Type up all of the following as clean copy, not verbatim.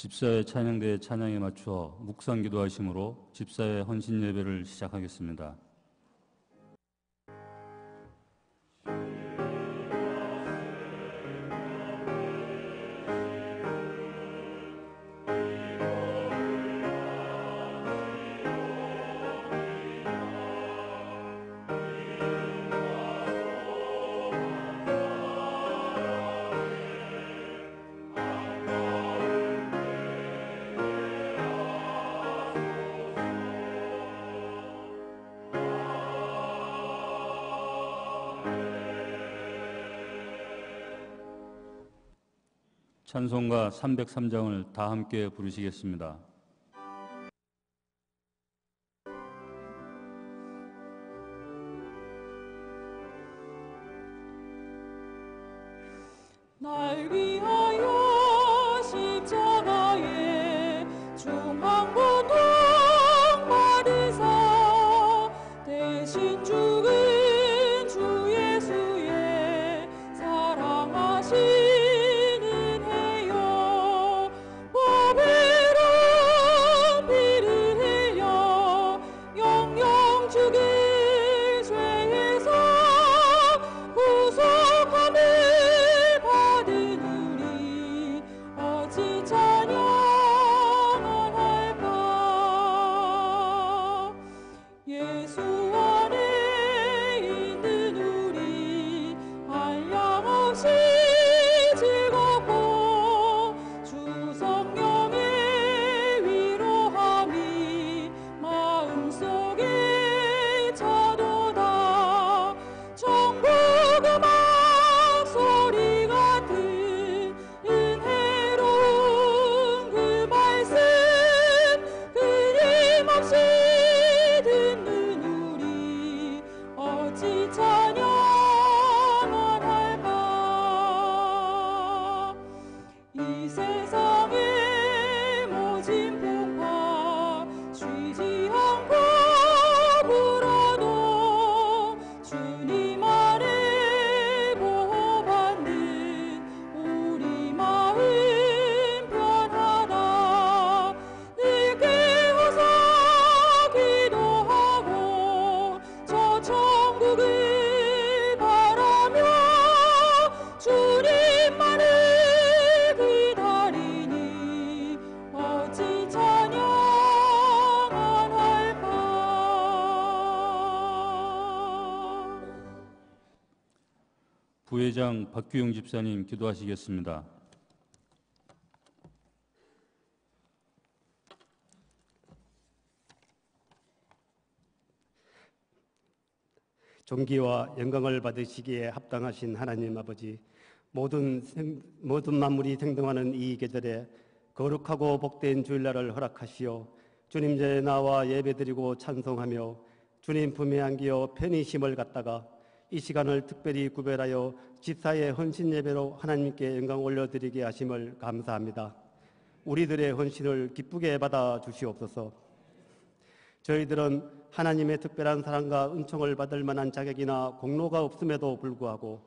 집사의 찬양대의 찬양에 맞추어 묵상 기도하심으로 집사의 헌신 예배를 시작하겠습니다. 찬송가 303장을 다 함께 부르시겠습니다. 날 위하여 십자가에 중한 고통 받으사 대신 죽은 주 예수의 사랑하신 부회장 박규용 집사님 기도하시겠습니다. 존귀와 영광을 받으시기에 합당하신 하나님 아버지, 모든 만물이 생동하는 이 계절에 거룩하고 복된 주일날을 허락하시어 주님 전에 나와 예배드리고 찬송하며 주님 품에 안기어 편히 심을 갖다가 이 시간을 특별히 구별하여 집사의 헌신 예배로 하나님께 영광 올려드리게 하심을 감사합니다. 우리들의 헌신을 기쁘게 받아 주시옵소서. 저희들은 하나님의 특별한 사랑과 은총을 받을 만한 자격이나 공로가 없음에도 불구하고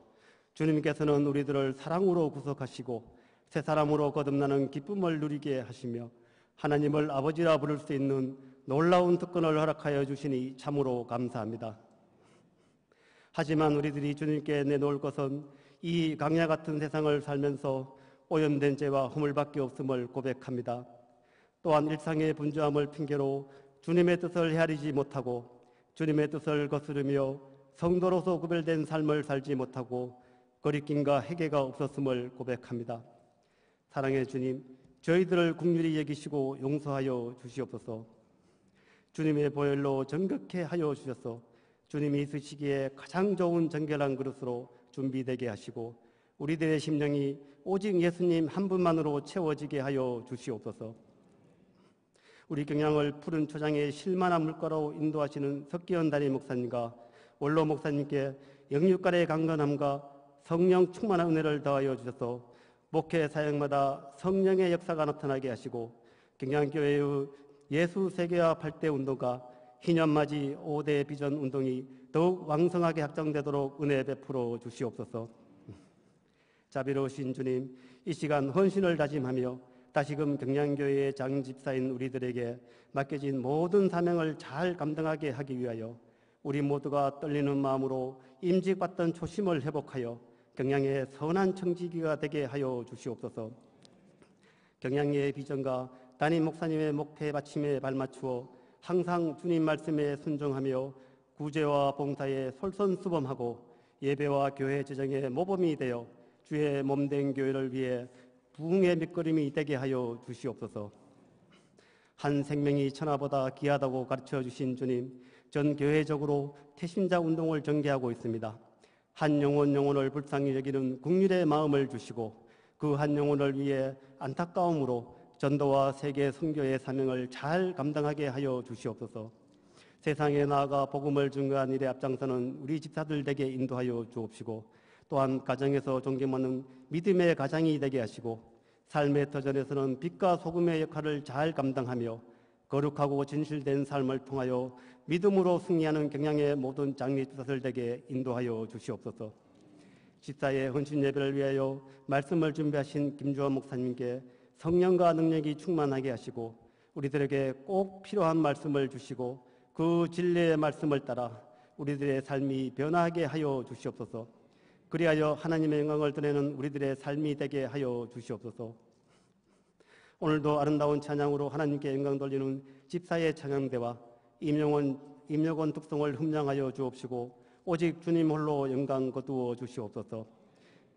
주님께서는 우리들을 사랑으로 구속하시고 새 사람으로 거듭나는 기쁨을 누리게 하시며 하나님을 아버지라 부를 수 있는 놀라운 특권을 허락하여 주시니 참으로 감사합니다. 하지만 우리들이 주님께 내놓을 것은 이 강야 같은 세상을 살면서 오염된 죄와 허물밖에 없음을 고백합니다. 또한 일상의 분주함을 핑계로 주님의 뜻을 헤아리지 못하고 주님의 뜻을 거스르며 성도로서 구별된 삶을 살지 못하고 거리낌과 회개가 없었음을 고백합니다. 사랑의 주님, 저희들을 긍휼히 여기시고 용서하여 주시옵소서. 주님의 보혈로 정결케 하여 주셔서 주님이 있으시기에 가장 좋은 정결한 그릇으로 준비되게 하시고 우리들의 심령이 오직 예수님 한 분만으로 채워지게 하여 주시옵소서. 우리 경양을 푸른 초장에 실만한 물가로 인도하시는 석기현 담임 목사님과 원로 목사님께 영육간의 강건함과 성령 충만한 은혜를 더하여 주셔서 목회 사역마다 성령의 역사가 나타나게 하시고 경양교회의 예수 세계화 8대 운동과 희년맞이 5대 비전 운동이 더욱 왕성하게 확장되도록 은혜 베풀어 주시옵소서. 자비로우신 주님, 이 시간 헌신을 다짐하며 다시금 경양교회의 장집사인 우리들에게 맡겨진 모든 사명을 잘 감당하게 하기 위하여 우리 모두가 떨리는 마음으로 임직받던 초심을 회복하여 경양의 선한 청지기가 되게 하여 주시옵소서. 경양의 비전과 담임 목사님의 목회 받침에 발맞추어 항상 주님 말씀에 순종하며 구제와 봉사에 솔선수범하고 예배와 교회 재정의 모범이 되어 주의 몸된 교회를 위해 부흥의 밑거름이 되게 하여 주시옵소서. 한 생명이 천하보다 귀하다고 가르쳐 주신 주님, 전 교회적으로 태신자 운동을 전개하고 있습니다. 한 영혼을 불쌍히 여기는 긍휼의 마음을 주시고 그 한 영혼을 위해 안타까움으로 전도와 세계 선교의 사명을 잘 감당하게 하여 주시옵소서. 세상에 나아가 복음을 증거한 일에 앞장서는 우리 집사들 되게 인도하여 주옵시고 또한 가정에서 존경받는 믿음의 가장이 되게 하시고 삶의 터전에서는 빛과 소금의 역할을 잘 감당하며 거룩하고 진실된 삶을 통하여 믿음으로 승리하는 경양의 모든 장리 집사들 되게 인도하여 주시옵소서. 집사의 헌신 예배를 위하여 말씀을 준비하신 김주원 목사님께 성령과 능력이 충만하게 하시고 우리들에게 꼭 필요한 말씀을 주시고 그 진리의 말씀을 따라 우리들의 삶이 변화하게 하여 주시옵소서. 그리하여 하나님의 영광을 드리는 우리들의 삶이 되게 하여 주시옵소서. 오늘도 아름다운 찬양으로 하나님께 영광 돌리는 집사의 찬양대와 임영원 특성을 흠양하여 주옵시고 오직 주님 홀로 영광 거두어 주시옵소서.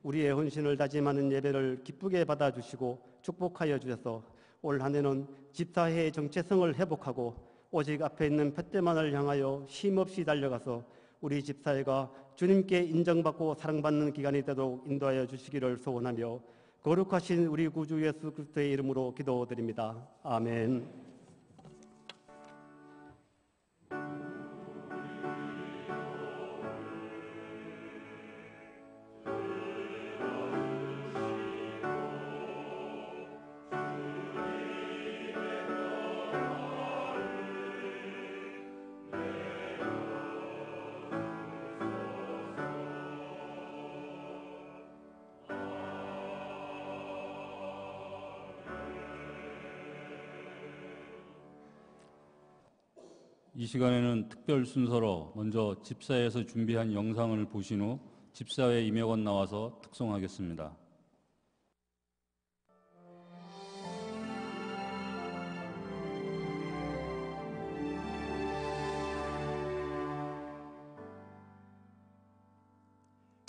우리의 헌신을 다짐하는 예배를 기쁘게 받아주시고 축복하여 주셔서 올 한 해는 집사회의 정체성을 회복하고 오직 앞에 있는 푯대만을 향하여 쉼없이 달려가서 우리 집사회가 주님께 인정받고 사랑받는 기간이 되도록 인도하여 주시기를 소원하며 거룩하신 우리 구주 예수 그리스도의 이름으로 기도드립니다. 아멘. 이 시간에는 특별 순서로 먼저 집사회에서 준비한 영상을 보신 후 집사회 임역원 나와서 특송하겠습니다.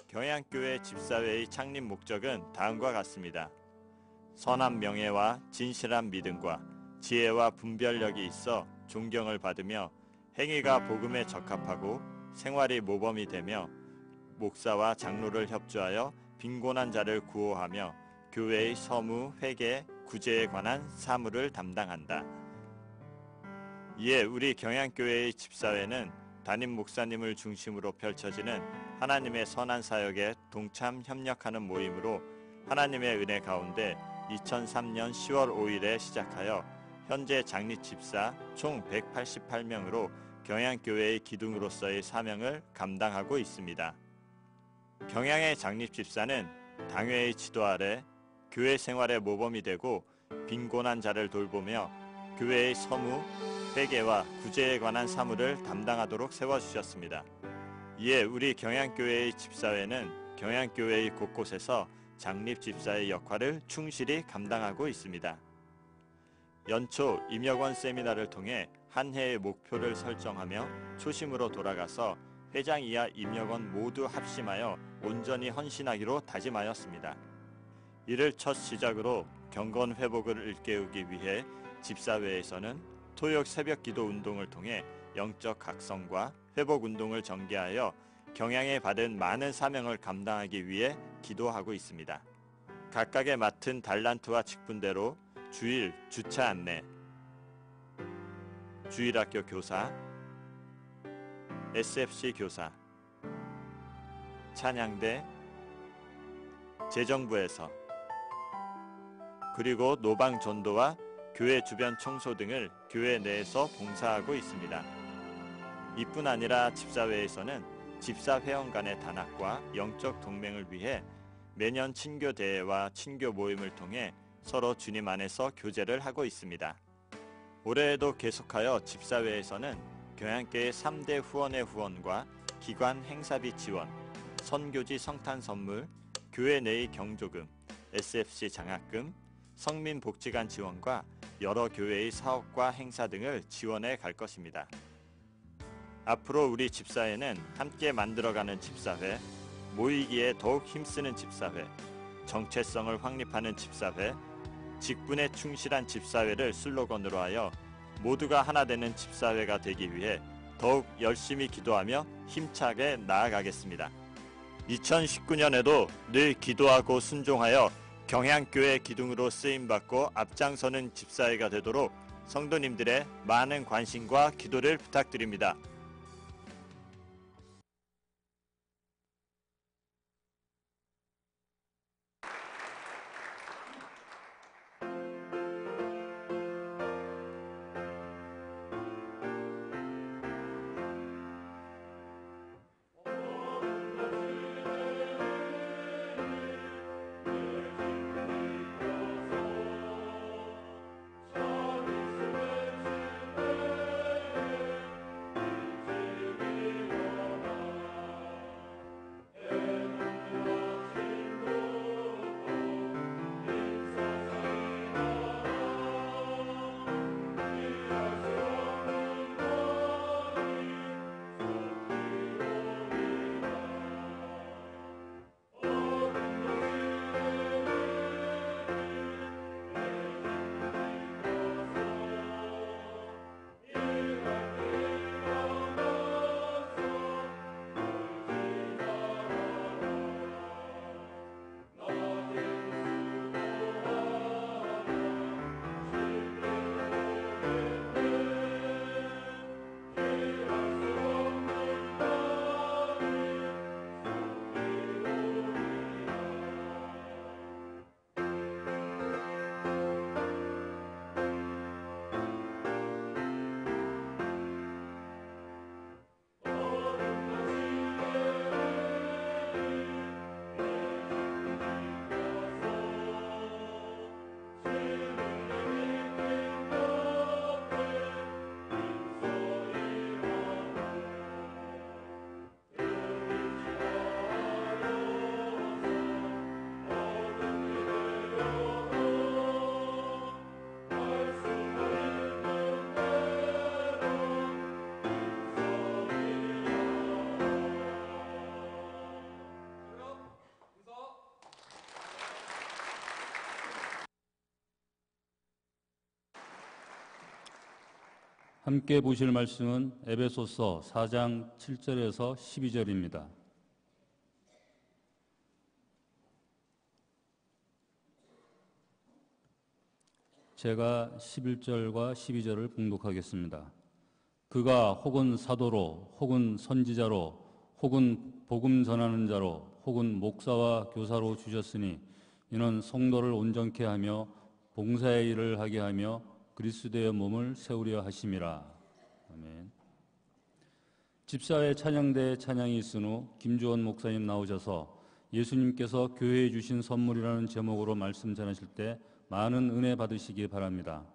경양교회 집사회의 창립 목적은 다음과 같습니다. 선한 명예와 진실한 믿음과 지혜와 분별력이 있어 존경을 받으며 행위가 복음에 적합하고 생활이 모범이 되며 목사와 장로를 협조하여 빈곤한 자를 구호하며 교회의 서무, 회계, 구제에 관한 사무를 담당한다. 이에 우리 경양교회의 집사회는 담임 목사님을 중심으로 펼쳐지는 하나님의 선한 사역에 동참 협력하는 모임으로 하나님의 은혜 가운데 2003년 10월 5일에 시작하여 현재 장립 집사 총 188명으로 경양교회의 기둥으로서의 사명을 감당하고 있습니다. 경양의 장립 집사는 당회의 지도 아래 교회 생활의 모범이 되고 빈곤한 자를 돌보며 교회의 서무, 회계와 구제에 관한 사무를 담당하도록 세워주셨습니다. 이에 우리 경양교회의 집사회는 경양교회의 곳곳에서 장립 집사의 역할을 충실히 감당하고 있습니다. 연초 임역원 세미나를 통해 한 해의 목표를 설정하며 초심으로 돌아가서 회장 이하 임역원 모두 합심하여 온전히 헌신하기로 다짐하였습니다. 이를 첫 시작으로 경건 회복을 일깨우기 위해 집사회에서는 토요일 새벽 기도 운동을 통해 영적 각성과 회복 운동을 전개하여 경양에 받은 많은 사명을 감당하기 위해 기도하고 있습니다. 각각의 맡은 달란트와 직분대로 주일 주차 안내, 주일학교 교사, SFC 교사, 찬양대, 재정부에서 그리고 노방 전도와 교회 주변 청소 등을 교회 내에서 봉사하고 있습니다. 이뿐 아니라 집사회에서는 집사 회원 간의 단합과 영적 동맹을 위해 매년 친교 대회와 친교 모임을 통해 서로 주님 안에서 교제를 하고 있습니다. 올해에도 계속하여 집사회에서는 교양교회 3대 후원의 후원과 기관 행사비 지원, 선교지 성탄 선물, 교회 내의 경조금, SFC 장학금, 성민복지관 지원과 여러 교회의 사업과 행사 등을 지원해 갈 것입니다. 앞으로 우리 집사회는 함께 만들어가는 집사회, 모이기에 더욱 힘쓰는 집사회, 정체성을 확립하는 집사회, 직분에 충실한 집사회를 슬로건으로 하여 모두가 하나 되는 집사회가 되기 위해 더욱 열심히 기도하며 힘차게 나아가겠습니다. 2019년에도 늘 기도하고 순종하여 경향교회 기둥으로 쓰임받고 앞장서는 집사회가 되도록 성도님들의 많은 관심과 기도를 부탁드립니다. 함께 보실 말씀은 에베소서 4장 7절에서 12절입니다. 제가 11절과 12절을 봉독하겠습니다. 그가 혹은 사도로 혹은 선지자로 혹은 복음 전하는 자로 혹은 목사와 교사로 주셨으니 이는 성도를 온전케 하며 봉사의 일을 하게 하며 그리스도의 몸을 세우려 하심이라. 아멘. 집사회 찬양대에 찬양이 있은 후 김주원 목사님 나오셔서 예수님께서 교회에 주신 선물이라는 제목으로 말씀 전하실 때 많은 은혜 받으시기 바랍니다.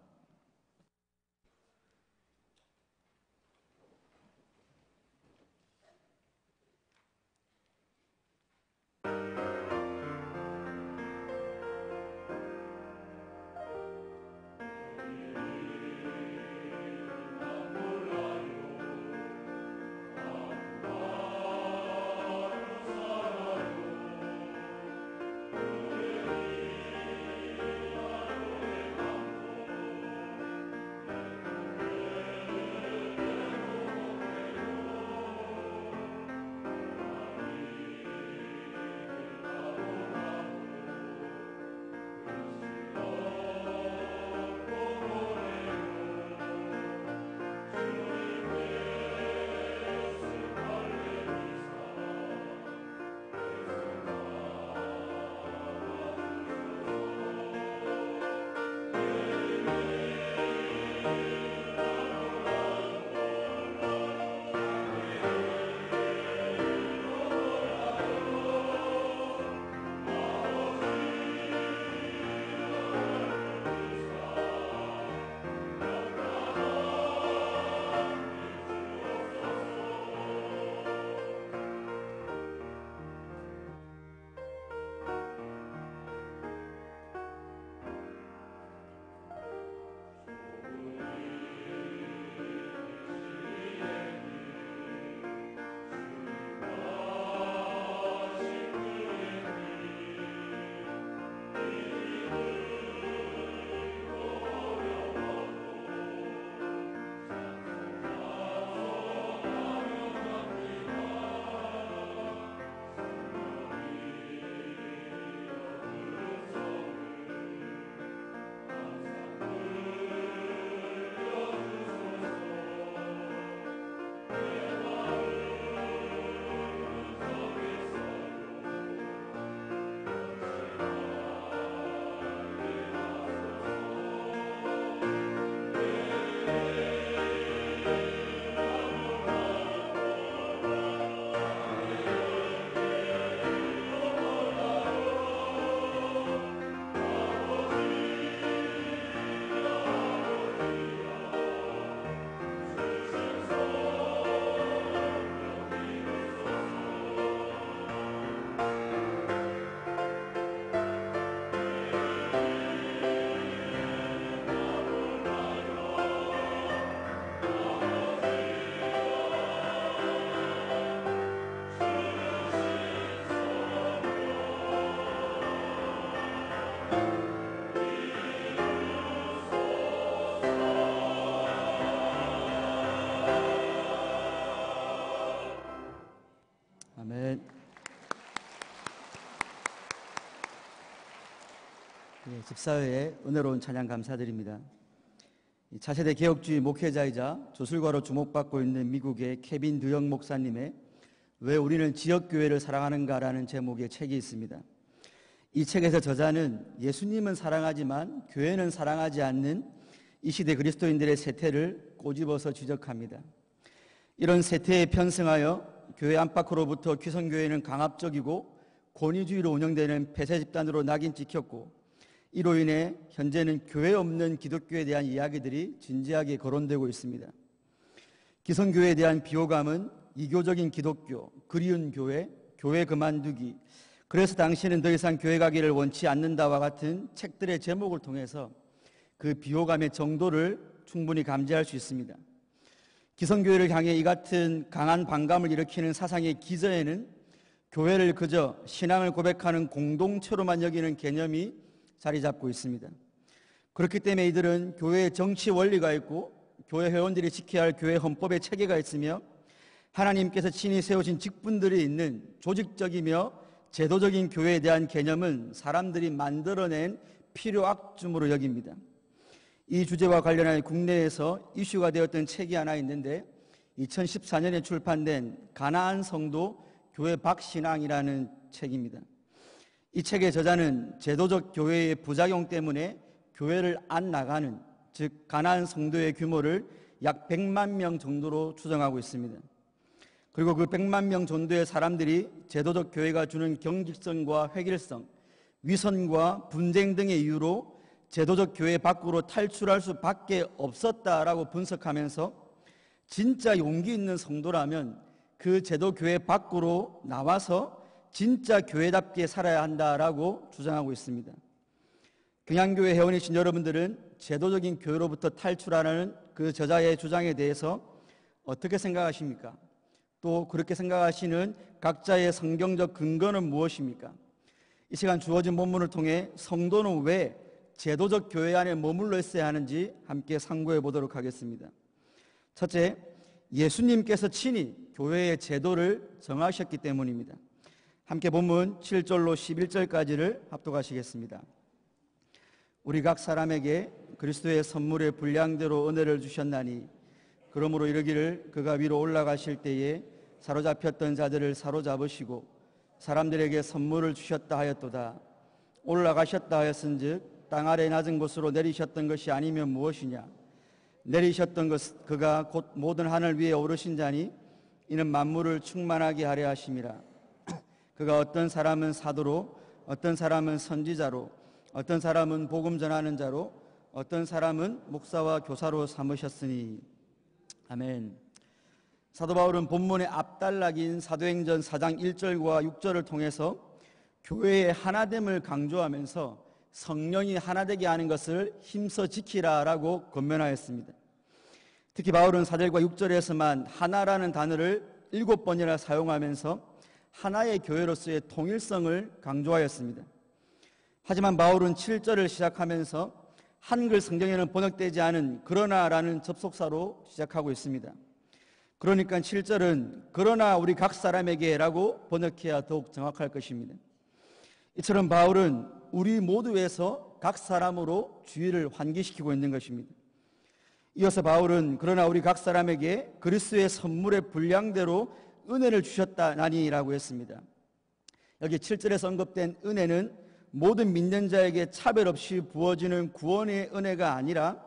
집사회에 은혜로운 찬양 감사드립니다. 차세대 개혁주의 목회자이자 조술가로 주목받고 있는 미국의 케빈 드영 목사님의 왜 우리는 지역교회를 사랑하는가라는 제목의 책이 있습니다. 이 책에서 저자는 예수님은 사랑하지만 교회는 사랑하지 않는 이 시대 그리스도인들의 세태를 꼬집어서 지적합니다. 이런 세태에 편승하여 교회 안팎으로부터 귀성교회는 강압적이고 권위주의로 운영되는 폐쇄 집단으로 낙인 찍혔고, 이로 인해 현재는 교회 없는 기독교에 대한 이야기들이 진지하게 거론되고 있습니다. 기성교회에 대한 비호감은 이교적인 기독교, 그리운 교회, 교회 그만두기, 그래서 당신은 더 이상 교회 가기를 원치 않는다와 같은 책들의 제목을 통해서 그 비호감의 정도를 충분히 감지할 수 있습니다. 기성교회를 향해 이 같은 강한 반감을 일으키는 사상의 기저에는 교회를 그저 신앙을 고백하는 공동체로만 여기는 개념이 자리 잡고 있습니다. 그렇기 때문에 이들은 교회의 정치 원리가 있고 교회 회원들이 지켜야 할 교회 헌법의 체계가 있으며 하나님께서 친히 세우신 직분들이 있는 조직적이며 제도적인 교회에 대한 개념은 사람들이 만들어낸 필요악중으로 여깁니다. 이 주제와 관련해 국내에서 이슈가 되었던 책이 하나 있는데 2014년에 출판된 가나안 성도 교회 박신앙이라는 책입니다. 이 책의 저자는 제도적 교회의 부작용 때문에 교회를 안 나가는, 즉 가나안 성도의 규모를 약 100만 명 정도로 추정하고 있습니다. 그리고 그 100만 명 정도의 사람들이 제도적 교회가 주는 경직성과 획일성, 위선과 분쟁 등의 이유로 제도적 교회 밖으로 탈출할 수밖에 없었다라고 분석하면서 진짜 용기 있는 성도라면 그 제도 교회 밖으로 나와서 진짜 교회답게 살아야 한다라고 주장하고 있습니다. 경향교회 회원이신 여러분들은 제도적인 교회로부터 탈출하는 그 저자의 주장에 대해서 어떻게 생각하십니까? 또 그렇게 생각하시는 각자의 성경적 근거는 무엇입니까? 이 시간 주어진 본문을 통해 성도는 왜 제도적 교회 안에 머물러 있어야 하는지 함께 상고해 보도록 하겠습니다. 첫째, 예수님께서 친히 교회의 제도를 정하셨기 때문입니다. 함께 본문 7절로 11절까지를 합독하시겠습니다. 우리 각 사람에게 그리스도의 선물의 분량대로 은혜를 주셨나니 그러므로 이르기를 그가 위로 올라가실 때에 사로잡혔던 자들을 사로잡으시고 사람들에게 선물을 주셨다 하였도다. 올라가셨다 하였은즉 땅 아래 낮은 곳으로 내리셨던 것이 아니면 무엇이냐? 내리셨던 것 그가 곧 모든 하늘 위에 오르신 자니 이는 만물을 충만하게 하려 하심이라. 그가 어떤 사람은 사도로, 어떤 사람은 선지자로, 어떤 사람은 복음 전하는 자로, 어떤 사람은 목사와 교사로 삼으셨으니. 아멘. 사도 바울은 본문의 앞단락인 사도행전 4장 1절과 6절을 통해서 교회의 하나됨을 강조하면서 성령이 하나되게 하는 것을 힘써 지키라라고 권면하였습니다. 특히 바울은 4절과 6절에서만 하나라는 단어를 7번이나 사용하면서 하나의 교회로서의 통일성을 강조하였습니다. 하지만 바울은 7절을 시작하면서 한글 성경에는 번역되지 않은 그러나라는 접속사로 시작하고 있습니다. 그러니까 7절은 그러나 우리 각 사람에게 라고 번역해야 더욱 정확할 것입니다. 이처럼 바울은 우리 모두에서 각 사람으로 주의를 환기시키고 있는 것입니다. 이어서 바울은 그러나 우리 각 사람에게 그리스도의 선물의 분량대로 은혜를 주셨다나니라고 했습니다. 여기 7절에서 언급된 은혜는 모든 믿는 자에게 차별 없이 부어지는 구원의 은혜가 아니라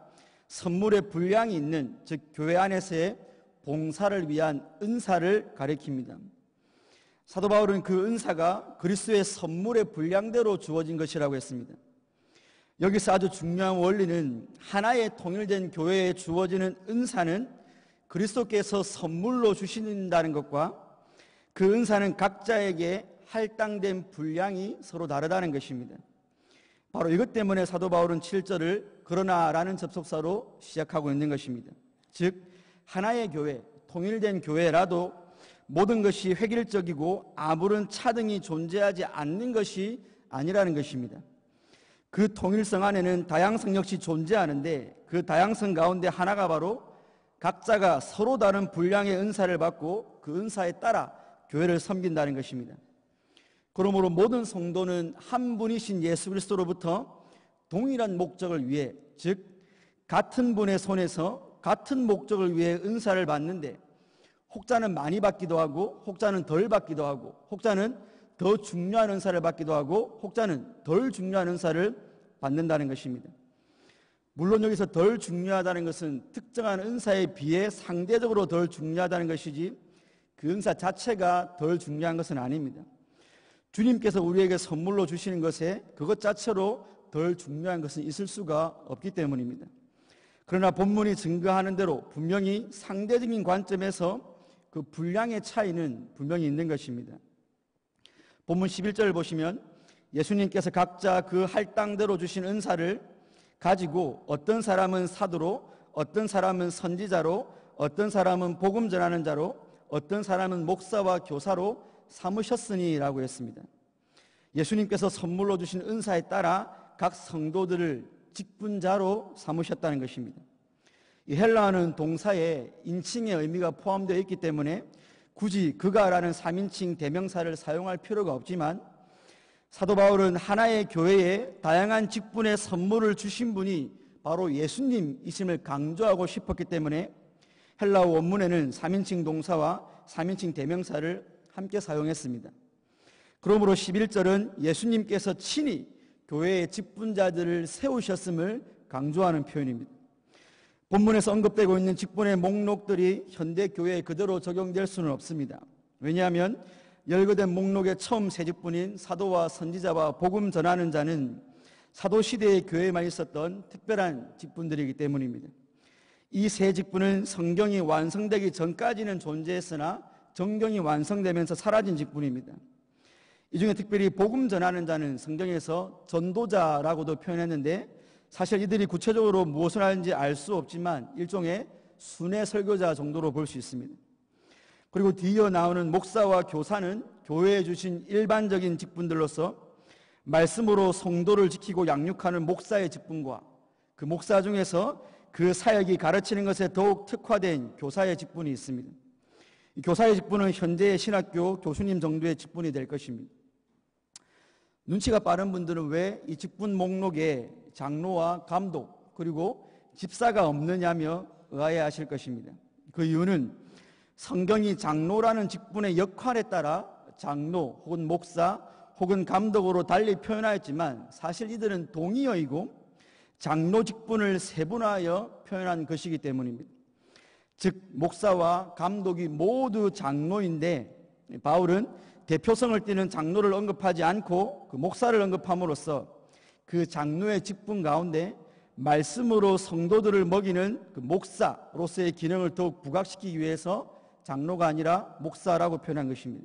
선물의 분량이 있는, 즉 교회 안에서의 봉사를 위한 은사를 가리킵니다. 사도 바울은 그 은사가 그리스도의 선물의 분량대로 주어진 것이라고 했습니다. 여기서 아주 중요한 원리는 하나의 통일된 교회에 주어지는 은사는 그리스도께서 선물로 주신다는 것과 그 은사는 각자에게 할당된 분량이 서로 다르다는 것입니다. 바로 이것 때문에 사도 바울은 7절을 그러나라는 접속사로 시작하고 있는 것입니다. 즉 하나의 교회, 통일된 교회라도 모든 것이 획일적이고 아무런 차등이 존재하지 않는 것이 아니라는 것입니다. 그 통일성 안에는 다양성 역시 존재하는데 그 다양성 가운데 하나가 바로 각자가 서로 다른 분량의 은사를 받고 그 은사에 따라 교회를 섬긴다는 것입니다. 그러므로 모든 성도는 한 분이신 예수 그리스도로부터 동일한 목적을 위해, 즉 같은 분의 손에서 같은 목적을 위해 은사를 받는데 혹자는 많이 받기도 하고 혹자는 덜 받기도 하고 혹자는 더 중요한 은사를 받기도 하고 혹자는 덜 중요한 은사를 받는다는 것입니다. 물론 여기서 덜 중요하다는 것은 특정한 은사에 비해 상대적으로 덜 중요하다는 것이지 그 은사 자체가 덜 중요한 것은 아닙니다. 주님께서 우리에게 선물로 주시는 것에 그것 자체로 덜 중요한 것은 있을 수가 없기 때문입니다. 그러나 본문이 증거하는 대로 분명히 상대적인 관점에서 그 분량의 차이는 분명히 있는 것입니다. 본문 11절을 보시면 예수님께서 각자 그 할당대로 주신 은사를 가지고 어떤 사람은 사도로, 어떤 사람은 선지자로, 어떤 사람은 복음 전하는 자로, 어떤 사람은 목사와 교사로 삼으셨으니 라고 했습니다. 예수님께서 선물로 주신 은사에 따라 각 성도들을 직분자로 삼으셨다는 것입니다. 이 헬라어는 동사에 인칭의 의미가 포함되어 있기 때문에 굳이 그가라는 3인칭 대명사를 사용할 필요가 없지만 사도 바울은 하나의 교회에 다양한 직분의 선물을 주신 분이 바로 예수님이심을 강조하고 싶었기 때문에 헬라어 원문에는 3인칭 동사와 3인칭 대명사를 함께 사용했습니다. 그러므로 11절은 예수님께서 친히 교회의 직분자들을 세우셨음을 강조하는 표현입니다. 본문에서 언급되고 있는 직분의 목록들이 현대 교회에 그대로 적용될 수는 없습니다. 왜냐하면 열거된 목록의 처음 세 직분인 사도와 선지자와 복음 전하는 자는 사도시대의 교회에만 있었던 특별한 직분들이기 때문입니다. 이 세 직분은 성경이 완성되기 전까지는 존재했으나 성경이 완성되면서 사라진 직분입니다. 이 중에 특별히 복음 전하는 자는 성경에서 전도자라고도 표현했는데 사실 이들이 구체적으로 무엇을 하는지 알 수 없지만 일종의 순회 설교자 정도로 볼 수 있습니다. 그리고 뒤이어 나오는 목사와 교사는 교회에 주신 일반적인 직분들로서 말씀으로 성도를 지키고 양육하는 목사의 직분과 그 목사 중에서 그 사역이 가르치는 것에 더욱 특화된 교사의 직분이 있습니다. 이 교사의 직분은 현재의 신학교 교수님 정도의 직분이 될 것입니다. 눈치가 빠른 분들은 왜 이 직분 목록에 장로와 감독 그리고 집사가 없느냐며 의아해하실 것입니다. 그 이유는 성경이 장로라는 직분의 역할에 따라 장로 혹은 목사 혹은 감독으로 달리 표현하였지만 사실 이들은 동의어이고 장로 직분을 세분화하여 표현한 것이기 때문입니다. 즉 목사와 감독이 모두 장로인데 바울은 대표성을 띠는 장로를 언급하지 않고 그 목사를 언급함으로써 그 장로의 직분 가운데 말씀으로 성도들을 먹이는 그 목사로서의 기능을 더욱 부각시키기 위해서 장로가 아니라 목사라고 표현한 것입니다.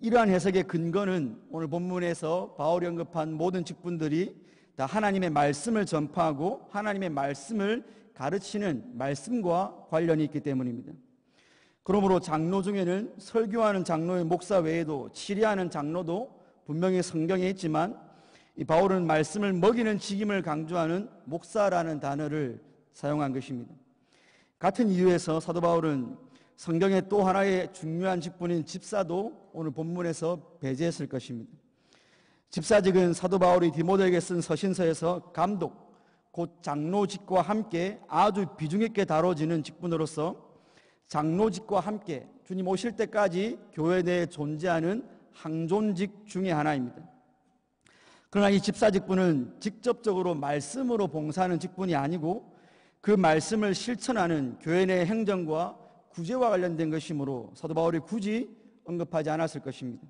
이러한 해석의 근거는 오늘 본문에서 바울이 언급한 모든 직분들이 다 하나님의 말씀을 전파하고 하나님의 말씀을 가르치는 말씀과 관련이 있기 때문입니다. 그러므로 장로 중에는 설교하는 장로의 목사 외에도 치리하는 장로도 분명히 성경에 있지만 이 바울은 말씀을 먹이는 직임을 강조하는 목사라는 단어를 사용한 것입니다. 같은 이유에서 사도 바울은 성경의 또 하나의 중요한 직분인 집사도 오늘 본문에서 배제했을 것입니다. 집사직은 사도 바울이 디모데에게 쓴 서신서에서 감독, 곧 장로직과 함께 아주 비중 있게 다뤄지는 직분으로서 장로직과 함께 주님 오실 때까지 교회 내에 존재하는 항존직 중의 하나입니다. 그러나 이 집사 직분은 직접적으로 말씀으로 봉사하는 직분이 아니고 그 말씀을 실천하는 교회 내 행정과 구제와 관련된 것이므로 사도 바울이 굳이 언급하지 않았을 것입니다.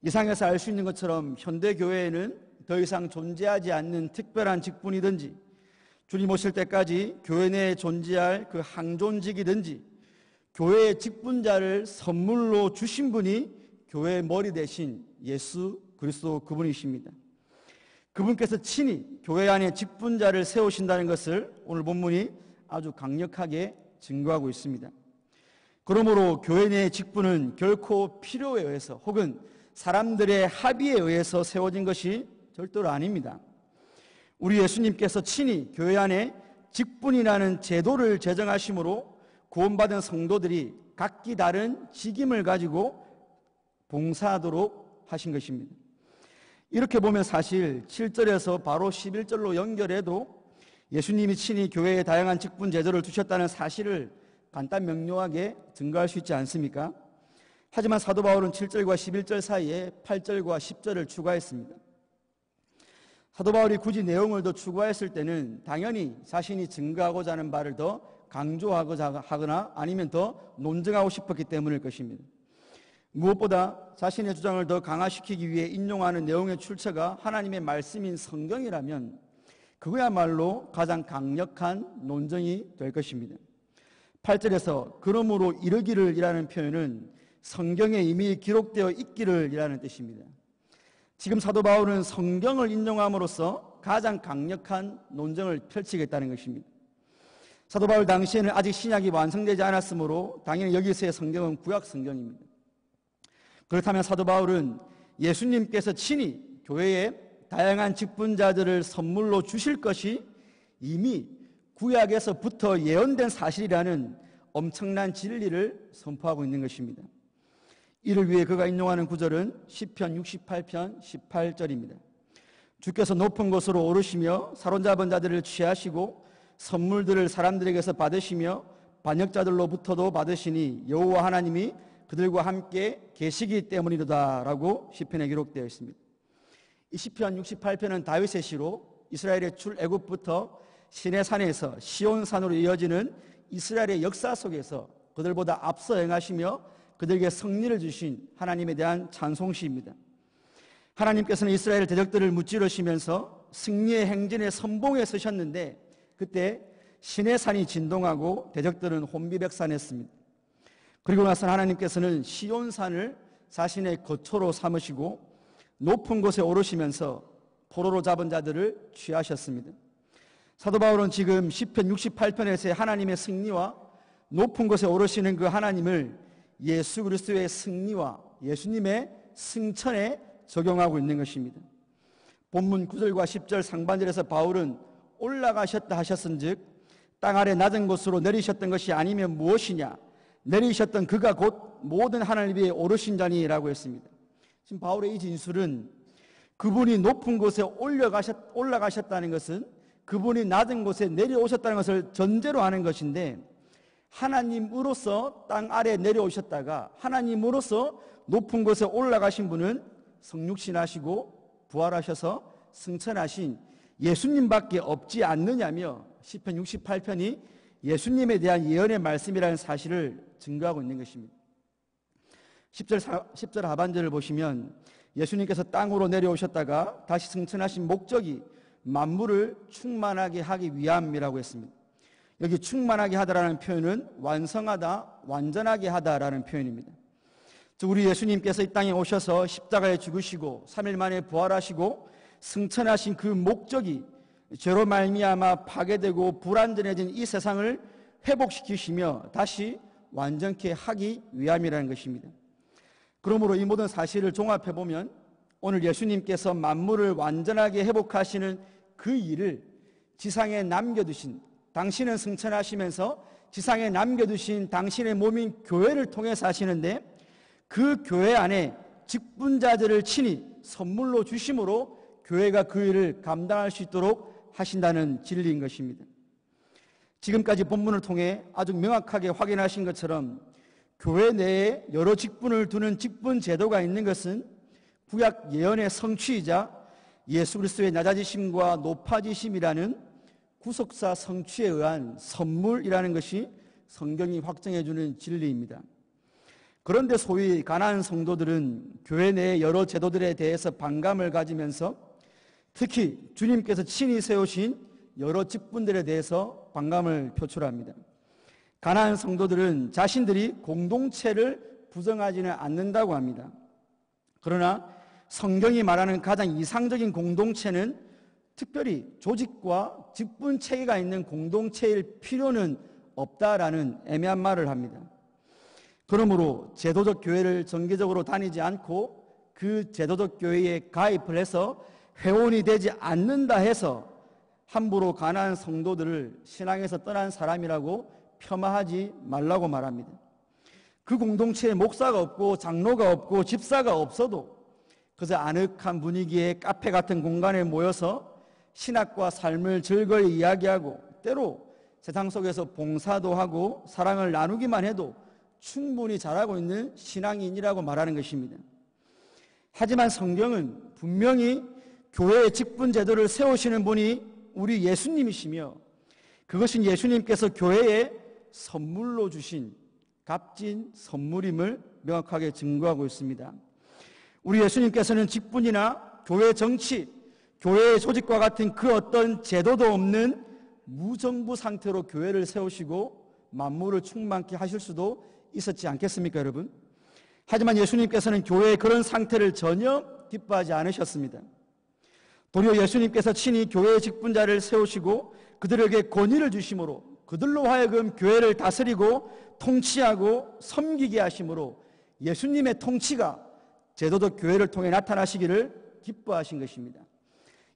이상에서 알 수 있는 것처럼 현대 교회에는 더 이상 존재하지 않는 특별한 직분이든지 주님 오실 때까지 교회 내에 존재할 그 항존직이든지 교회의 직분자를 선물로 주신 분이 교회의 머리 대신 예수 그리스도 그분이십니다. 그분께서 친히 교회 안에 직분자를 세우신다는 것을 오늘 본문이 아주 강력하게 증거하고 있습니다. 그러므로 교회 내의 직분은 결코 필요에 의해서 혹은 사람들의 합의에 의해서 세워진 것이 절대로 아닙니다. 우리 예수님께서 친히 교회 안에 직분이라는 제도를 제정하심으로 구원받은 성도들이 각기 다른 직임을 가지고 봉사하도록 하신 것입니다. 이렇게 보면 사실 7절에서 바로 11절로 연결해도 예수님이 친히 교회에 다양한 직분 제도를 두셨다는 사실을 간단 명료하게 증거할 수 있지 않습니까? 하지만 사도 바울은 7절과 11절 사이에 8절과 10절을 추가했습니다. 사도 바울이 굳이 내용을 더 추가했을 때는 당연히 자신이 증거하고자 하는 바를 더 강조하거나 아니면 더 논증하고 싶었기 때문일 것입니다. 무엇보다 자신의 주장을 더 강화시키기 위해 인용하는 내용의 출처가 하나님의 말씀인 성경이라면 그거야말로 가장 강력한 논증이 될 것입니다. 8절에서 그러므로 이르기를 이라는 표현은 성경에 이미 기록되어 있기를 이라는 뜻입니다. 지금 사도 바울은 성경을 인용함으로써 가장 강력한 논증을 펼치겠다는 것입니다. 사도 바울 당시에는 아직 신약이 완성되지 않았으므로 당연히 여기서의 성경은 구약 성경입니다. 그렇다면 사도 바울은 예수님께서 친히 교회에 다양한 직분자들을 선물로 주실 것이 이미 구약에서부터 예언된 사실이라는 엄청난 진리를 선포하고 있는 것입니다. 이를 위해 그가 인용하는 구절은 시편 68편 18절입니다. 주께서 높은 곳으로 오르시며 사로잡은 자들을 취하시고 선물들을 사람들에게서 받으시며 반역자들로부터도 받으시니 여호와 하나님이 그들과 함께 계시기 때문이로다 라고 시편에 기록되어 있습니다. 이 시편 68편은 다윗의 시로 이스라엘의 출애굽부터 시내산에서 시온산으로 이어지는 이스라엘의 역사 속에서 그들보다 앞서 행하시며 그들에게 승리를 주신 하나님에 대한 찬송시입니다. 하나님께서는 이스라엘 대적들을 무찌르시면서 승리의 행진의 선봉에 서셨는데 그때 시내산이 진동하고 대적들은 혼비백산했습니다. 그리고 나서 하나님께서는 시온산을 자신의 거처로 삼으시고 높은 곳에 오르시면서 포로로 잡은 자들을 취하셨습니다. 사도 바울은 지금 시편 68편에서의 하나님의 승리와 높은 곳에 오르시는 그 하나님을 예수 그리스도의 승리와 예수님의 승천에 적용하고 있는 것입니다. 본문 9절과 10절 상반절에서 바울은 올라가셨다 하셨은즉 땅 아래 낮은 곳으로 내리셨던 것이 아니면 무엇이냐, 내리셨던 그가 곧 모든 하늘 위에 오르신 자니라고 했습니다. 지금 바울의 이 진술은 그분이 높은 곳에 올라가셨다는 것은 그분이 낮은 곳에 내려오셨다는 것을 전제로 하는 것인데, 하나님으로서 땅 아래 내려오셨다가 하나님으로서 높은 곳에 올라가신 분은 성육신하시고 부활하셔서 승천하신 예수님밖에 없지 않느냐며 시편 68편이 예수님에 대한 예언의 말씀이라는 사실을 증거하고 있는 것입니다. 10절 하반절을 보시면 예수님께서 땅으로 내려오셨다가 다시 승천하신 목적이 만물을 충만하게 하기 위함이라고 했습니다. 여기 충만하게 하다라는 표현은 완성하다, 완전하게 하다라는 표현입니다. 우리 예수님께서 이 땅에 오셔서 십자가에 죽으시고 3일 만에 부활하시고 승천하신 그 목적이 죄로 말미암아 파괴되고 불완전해진 이 세상을 회복시키시며 다시 완전케 하기 위함이라는 것입니다. 그러므로 이 모든 사실을 종합해보면 오늘 예수님께서 만물을 완전하게 회복하시는 그 일을 지상에 남겨두신, 당신은 승천하시면서 지상에 남겨두신 당신의 몸인 교회를 통해서 하시는데, 그 교회 안에 직분자들을 친히 선물로 주심으로 교회가 그 일을 감당할 수 있도록 하신다는 진리인 것입니다. 지금까지 본문을 통해 아주 명확하게 확인하신 것처럼 교회 내에 여러 직분을 두는 직분 제도가 있는 것은 구약 예언의 성취이자 예수 그리스도의 낮아지심과 높아지심이라는 구속사 성취에 의한 선물이라는 것이 성경이 확정해주는 진리입니다. 그런데 소위 가난한 성도들은 교회 내의 여러 제도들에 대해서 반감을 가지면서 특히 주님께서 친히 세우신 여러 직분들에 대해서 반감을 표출합니다. 가난한 성도들은 자신들이 공동체를 부정하지는 않는다고 합니다. 그러나 성경이 말하는 가장 이상적인 공동체는 특별히 조직과 직분 체계가 있는 공동체일 필요는 없다라는 애매한 말을 합니다. 그러므로 제도적 교회를 정기적으로 다니지 않고 그 제도적 교회에 가입을 해서 회원이 되지 않는다 해서 함부로 가난한 성도들을 신앙에서 떠난 사람이라고 폄하하지 말라고 말합니다. 그 공동체에 목사가 없고 장로가 없고 집사가 없어도 그저 아늑한 분위기의 카페 같은 공간에 모여서 신학과 삶을 즐거이 이야기하고 때로 세상 속에서 봉사도 하고 사랑을 나누기만 해도 충분히 잘하고 있는 신앙인이라고 말하는 것입니다. 하지만 성경은 분명히 교회의 직분 제도를 세우시는 분이 우리 예수님이시며 그것은 예수님께서 교회에 선물로 주신 값진 선물임을 명확하게 증거하고 있습니다. 우리 예수님께서는 직분이나 교회 정치, 교회의 조직과 같은 그 어떤 제도도 없는 무정부 상태로 교회를 세우시고 만물을 충만케 하실 수도 있었지 않겠습니까, 여러분? 하지만 예수님께서는 교회의 그런 상태를 전혀 기뻐하지 않으셨습니다. 도리어 예수님께서 친히 교회의 직분자를 세우시고 그들에게 권위를 주심으로 그들로 하여금 교회를 다스리고 통치하고 섬기게 하심으로 예수님의 통치가 제도적 교회를 통해 나타나시기를 기뻐하신 것입니다.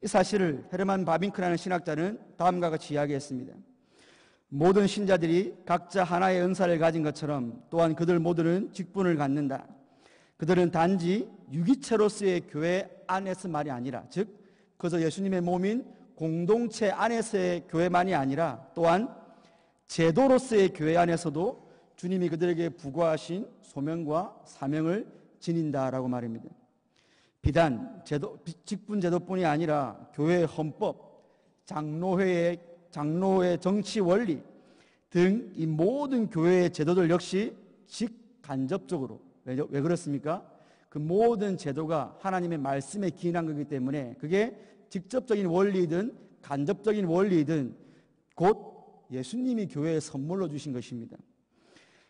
이 사실을 헤르만 바빙크라는 신학자는 다음과 같이 이야기했습니다. 모든 신자들이 각자 하나의 은사를 가진 것처럼 또한 그들 모두는 직분을 갖는다. 그들은 단지 유기체로서의 교회 안에서만이 아니라 즉 그저 예수님의 몸인 공동체 안에서의 교회만이 아니라 또한 제도로서의 교회 안에서도 주님이 그들에게 부과하신 소명과 사명을 지닌다라고 말입니다. 비단 직분 제도뿐이 아니라 교회의 헌법, 장로회 정치 원리 등 이 모든 교회의 제도들 역시 직간접적으로 왜 그렇습니까? 그 모든 제도가 하나님의 말씀에 기인한 거기 때문에 그게 직접적인 원리이든 간접적인 원리이든 곧 예수님이 교회에 선물로 주신 것입니다.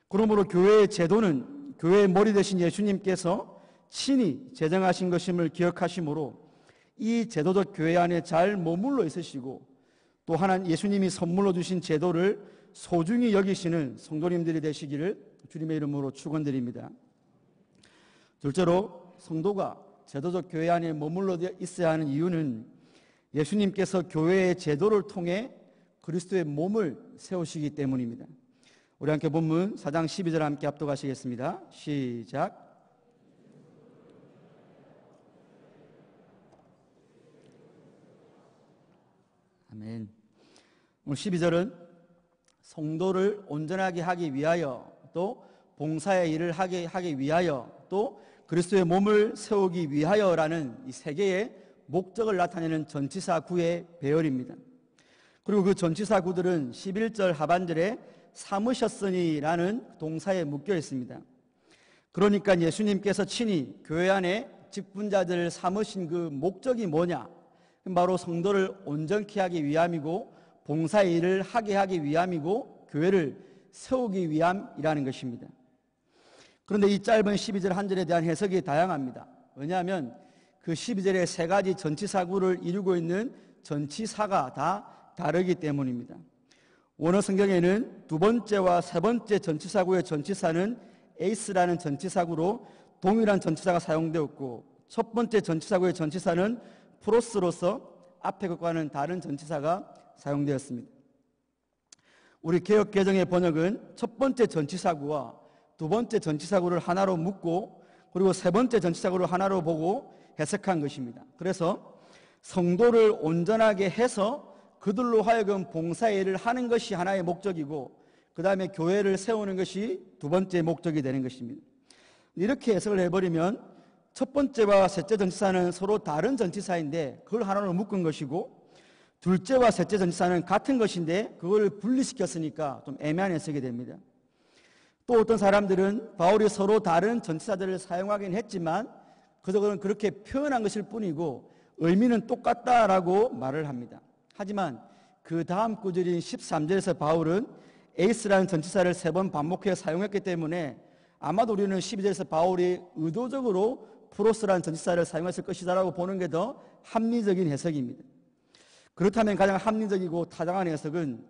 그러므로 교회의 제도는 교회의 머리 되신 예수님께서 친히 제정하신 것임을 기억하심으로 이 제도적 교회 안에 잘 머물러 있으시고 또 하나님 예수님이 선물로 주신 제도를 소중히 여기시는 성도님들이 되시기를 주님의 이름으로 축원드립니다. 둘째로 성도가 제도적 교회 안에 머물러 있어야 하는 이유는 예수님께서 교회의 제도를 통해 그리스도의 몸을 세우시기 때문입니다. 우리 함께 본문 4장 12절 함께 합독하시겠습니다. 시작. 아멘. 오늘 12절은 성도를 온전하게 하기 위하여 또 봉사의 일을 하기 위하여 또 그리스도의 몸을 세우기 위하여라는 이 세 개의 목적을 나타내는 전치사 구의 배열입니다. 그리고 그 전치사 구들은 11절 하반절에 삼으셨으니라는 동사에 묶여 있습니다. 그러니까 예수님께서 친히 교회 안에 직분자들을 삼으신 그 목적이 뭐냐? 바로 성도를 온전케 하기 위함이고 봉사의 일을 하게 하기 위함이고 교회를 세우기 위함이라는 것입니다. 그런데 이 짧은 12절 한 절에 대한 해석이 다양합니다. 왜냐하면 그 12절의 세 가지 전치사구를 이루고 있는 전치사가 다 다르기 때문입니다. 원어 성경에는 두 번째와 세 번째 전치사구의 전치사는 에이스라는 전치사구로 동일한 전치사가 사용되었고 첫 번째 전치사구의 전치사는 프로스로서 앞의 것과는 다른 전치사가 사용되었습니다. 우리 개역개정의 번역은 첫 번째 전치사구와 두 번째 전치사구를 하나로 묶고 그리고 세 번째 전치사구를 하나로 보고 해석한 것입니다. 그래서 성도를 온전하게 해서 그들로 하여금 봉사의 일을 하는 것이 하나의 목적이고 그 다음에 교회를 세우는 것이 두 번째 목적이 되는 것입니다. 이렇게 해석을 해버리면 첫 번째와 셋째 전치사는 서로 다른 전치사인데 그걸 하나로 묶은 것이고 둘째와 셋째 전치사는 같은 것인데 그걸 분리시켰으니까 좀 애매한 해석이 됩니다. 또 어떤 사람들은 바울이 서로 다른 전치사들을 사용하긴 했지만 그저 그렇게 표현한 것일 뿐이고 의미는 똑같다라고 말을 합니다. 하지만 그 다음 구절인 13절에서 바울은 에이스라는 전치사를 3번 반복해 사용했기 때문에 아마도 우리는 12절에서 바울이 의도적으로 프로스라는 전치사를 사용했을 것이다라고 보는 게 더 합리적인 해석입니다. 그렇다면 가장 합리적이고 타당한 해석은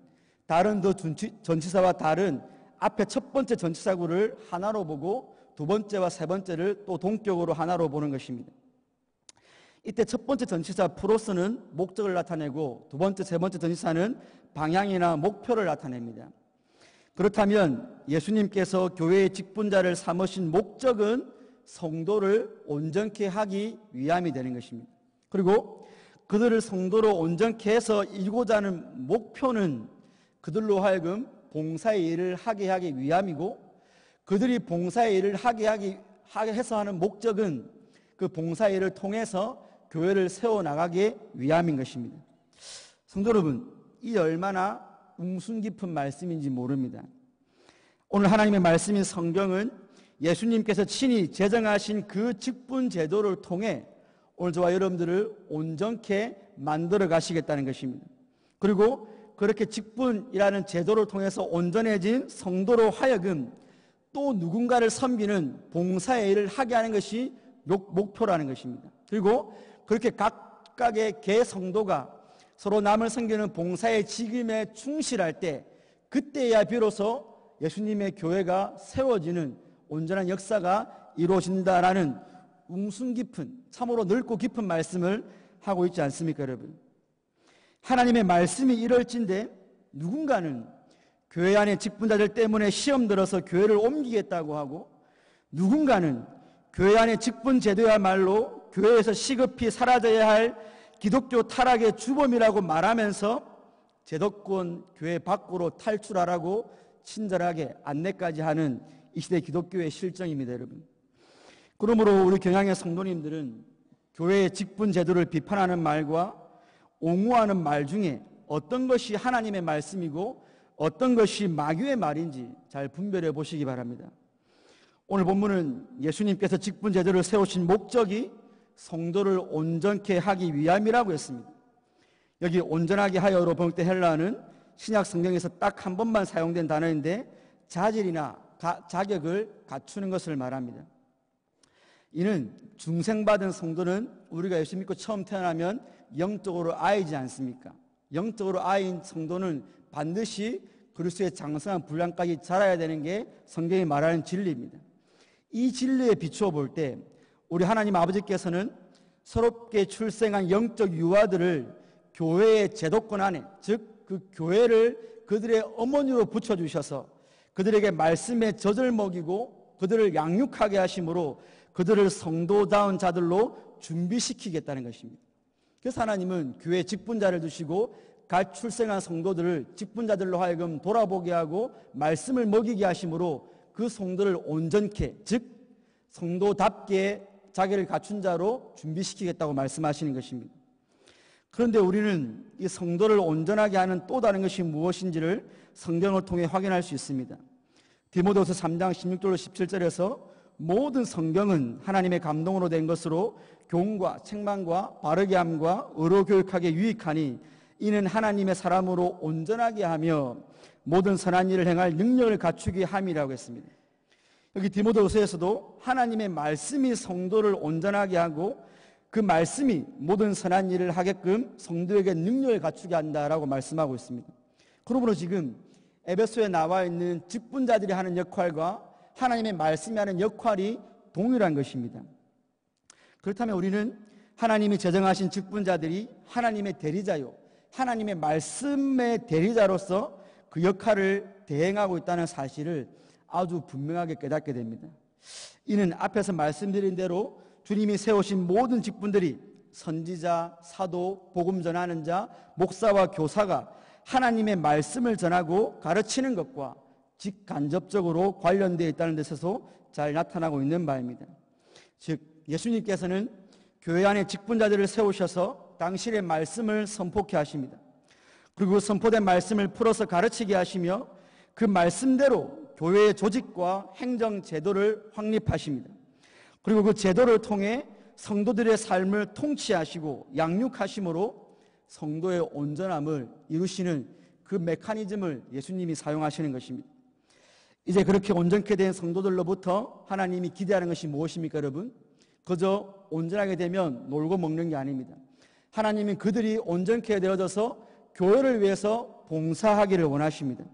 다른 더 전치사와 다른 앞에 첫 번째 전치사구를 하나로 보고 두 번째와 세 번째를 또 동격으로 하나로 보는 것입니다. 이때 첫 번째 전치사 프로스는 목적을 나타내고 두 번째, 세 번째 전치사는 방향이나 목표를 나타냅니다. 그렇다면 예수님께서 교회의 직분자를 삼으신 목적은 성도를 온전케 하기 위함이 되는 것입니다. 그리고 그들을 성도로 온전케 해서 이루고자 하는 목표는 그들로 하여금 봉사의 일을 하게 하기 위함이고, 그들이 봉사의 일을 하게 해서 하는 목적은 그 봉사의 일을 통해서 교회를 세워나가기 위함인 것입니다. 성도 여러분, 이 얼마나 웅순 깊은 말씀인지 모릅니다. 오늘 하나님의 말씀인 성경은 예수님께서 친히 제정하신 그 직분 제도를 통해 오늘 저와 여러분들을 온전케 만들어 가시겠다는 것입니다. 그리고 그렇게 직분이라는 제도를 통해서 온전해진 성도로 하여금 또 누군가를 섬기는 봉사의 일을 하게 하는 것이 목표라는 것입니다. 그리고 그렇게 각각의 개 성도가 서로 남을 섬기는 봉사의 직임에 충실할 때, 그때야 비로소 예수님의 교회가 세워지는 온전한 역사가 이루어진다라는 웅순 깊은, 참으로 넓고 깊은 말씀을 하고 있지 않습니까, 여러분? 하나님의 말씀이 이럴진데 누군가는 교회 안의 직분자들 때문에 시험 들어서 교회를 옮기겠다고 하고, 누군가는 교회 안의 직분 제도야말로 교회에서 시급히 사라져야 할 기독교 타락의 주범이라고 말하면서 제도권 교회 밖으로 탈출하라고 친절하게 안내까지 하는 이 시대 기독교의 실정입니다, 여러분. 그러므로 우리 경향의 성도님들은 교회의 직분 제도를 비판하는 말과 옹호하는 말 중에 어떤 것이 하나님의 말씀이고 어떤 것이 마귀의 말인지 잘 분별해 보시기 바랍니다. 오늘 본문은 예수님께서 직분 제도를 세우신 목적이 성도를 온전케 하기 위함이라고 했습니다. 여기 온전하게 하여로 번역된 헬라어는 신약 성경에서 딱 한 번만 사용된 단어인데 자질이나 자격을 갖추는 것을 말합니다. 이는 중생받은 성도는 우리가 예수 믿고 처음 태어나면 영적으로 아이지 않습니까? 영적으로 아이인 성도는 반드시 그리스도의 장성한 분량까지 자라야 되는 게 성경이 말하는 진리입니다. 이 진리에 비추어 볼 때 우리 하나님 아버지께서는 새롭게 출생한 영적 유아들을 교회의 제도권 안에, 즉 그 교회를 그들의 어머니로 붙여주셔서 그들에게 말씀의 젖을 먹이고 그들을 양육하게 하심으로 그들을 성도다운 자들로 준비시키겠다는 것입니다. 그래서 하나님은 교회 직분자를 두시고 갓 출생한 성도들을 직분자들로 하여금 돌아보게 하고 말씀을 먹이게 하심으로 그 성도를 온전케, 즉 성도답게 자기를 갖춘 자로 준비시키겠다고 말씀하시는 것입니다. 그런데 우리는 이 성도를 온전하게 하는 또 다른 것이 무엇인지를 성경을 통해 확인할 수 있습니다. 디모데후서 3장 16절로 17절에서 모든 성경은 하나님의 감동으로 된 것으로 교훈과 책망과 바르게 함과 의로 교육하기에 유익하니 이는 하나님의 사람으로 온전하게 하며 모든 선한 일을 행할 능력을 갖추게 함이라고 했습니다. 여기 디모데후서에서도 하나님의 말씀이 성도를 온전하게 하고 그 말씀이 모든 선한 일을 하게끔 성도에게 능력을 갖추게 한다라고 말씀하고 있습니다. 그러므로 지금 에베소에 나와 있는 직분자들이 하는 역할과 하나님의 말씀이 하는 역할이 동일한 것입니다. 그렇다면 우리는 하나님이 제정하신 직분자들이 하나님의 대리자요, 하나님의 말씀의 대리자로서 그 역할을 대행하고 있다는 사실을 아주 분명하게 깨닫게 됩니다. 이는 앞에서 말씀드린 대로 주님이 세우신 모든 직분들이 선지자, 사도, 복음 전하는 자, 목사와 교사가 하나님의 말씀을 전하고 가르치는 것과 직간접적으로 관련되어 있다는 데서도 잘 나타나고 있는 바입니다. 즉 예수님께서는 교회 안에 직분자들을 세우셔서 당신의 말씀을 선포케 하십니다. 그리고 선포된 말씀을 풀어서 가르치게 하시며 그 말씀대로 교회의 조직과 행정 제도를 확립하십니다. 그리고 그 제도를 통해 성도들의 삶을 통치하시고 양육하심으로 성도의 온전함을 이루시는 그 메커니즘을 예수님이 사용하시는 것입니다. 이제 그렇게 온전케 된 성도들로부터 하나님이 기대하는 것이 무엇입니까, 여러분? 그저 온전하게 되면 놀고 먹는 게 아닙니다. 하나님은 그들이 온전케 되어져서 교회를 위해서 봉사하기를 원하십니다.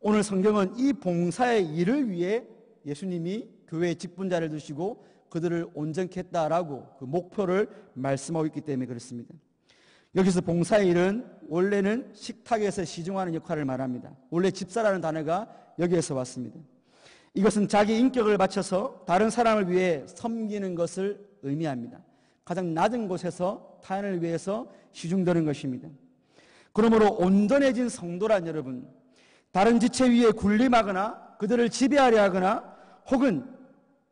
오늘 성경은 이 봉사의 일을 위해 예수님이 교회의 직분자를 두시고 그들을 온전케 했다라고 그 목표를 말씀하고 있기 때문에 그렇습니다. 여기서 봉사의 일은 원래는 식탁에서 시중하는 역할을 말합니다. 원래 집사라는 단어가 여기에서 왔습니다. 이것은 자기 인격을 바쳐서 다른 사람을 위해 섬기는 것을 의미합니다. 가장 낮은 곳에서 타인을 위해서 시중드는 것입니다. 그러므로 온전해진 성도란 여러분, 다른 지체 위에 군림하거나 그들을 지배하려 하거나 혹은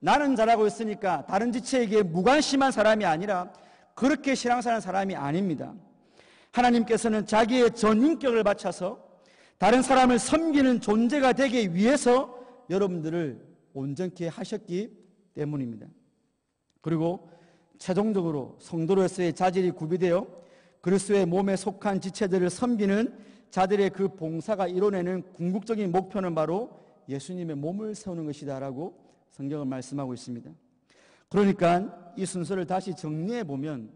나는 잘하고 있으니까 다른 지체에게 무관심한 사람이 아니라 그렇게 신앙생활하는 사람이 아닙니다. 하나님께서는 자기의 전인격을 바쳐서 다른 사람을 섬기는 존재가 되기 위해서 여러분들을 온전케 하셨기 때문입니다. 그리고 최종적으로 성도로서의 자질이 구비되어 그리스도의 몸에 속한 지체들을 섬기는 자들의 그 봉사가 이뤄내는 궁극적인 목표는 바로 예수님의 몸을 세우는 것이다라고 성경은 말씀하고 있습니다. 그러니까 이 순서를 다시 정리해 보면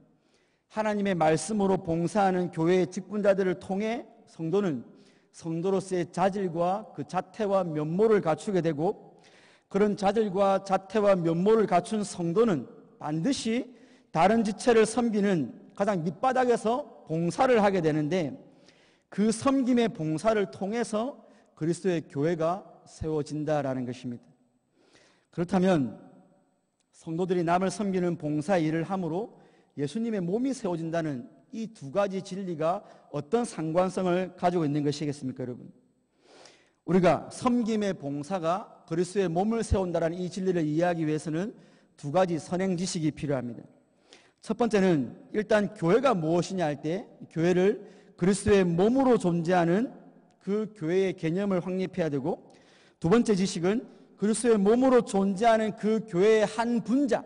하나님의 말씀으로 봉사하는 교회의 직분자들을 통해 성도는 성도로서의 자질과 그 자태와 면모를 갖추게 되고, 그런 자질과 자태와 면모를 갖춘 성도는 반드시 다른 지체를 섬기는 가장 밑바닥에서 봉사를 하게 되는데, 그 섬김의 봉사를 통해서 그리스도의 교회가 세워진다라는 것입니다. 그렇다면 성도들이 남을 섬기는 봉사 일을 함으로 예수님의 몸이 세워진다는 이 두 가지 진리가 어떤 상관성을 가지고 있는 것이겠습니까, 여러분? 우리가 섬김의 봉사가 그리스도의 몸을 세운다는 이 진리를 이해하기 위해서는 두 가지 선행 지식이 필요합니다. 첫 번째는 일단 교회가 무엇이냐 할 때 교회를 그리스도의 몸으로 존재하는 그 교회의 개념을 확립해야 되고, 두 번째 지식은 그리스도의 몸으로 존재하는 그 교회의 한 분자,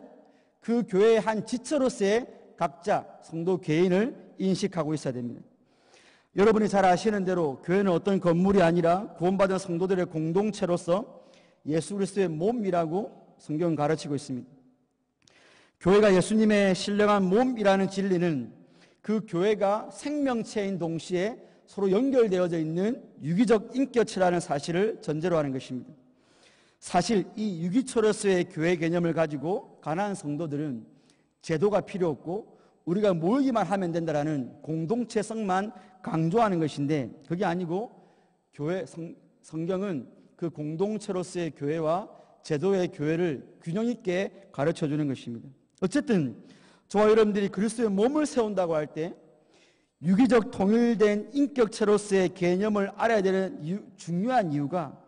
그 교회의 한 지체로서의 각자 성도 개인을 인식하고 있어야 됩니다. 여러분이 잘 아시는 대로 교회는 어떤 건물이 아니라 구원받은 성도들의 공동체로서 예수 그리스도의 몸이라고 성경은 가르치고 있습니다. 교회가 예수님의 신령한 몸이라는 진리는 그 교회가 생명체인 동시에 서로 연결되어져 있는 유기적 인격체라는 사실을 전제로 하는 것입니다. 사실 이 유기체로서의 교회 개념을 가지고 가난한 성도들은 제도가 필요 없고 우리가 모이기만 하면 된다라는 공동체성만 강조하는 것인데, 그게 아니고 성경은 그 공동체로서의 교회와 제도의 교회를 균형 있게 가르쳐 주는 것입니다. 어쨌든 저와 여러분들이 그리스도의 몸을 세운다고 할 때 유기적 통일된 인격체로서의 개념을 알아야 되는 중요한 이유가,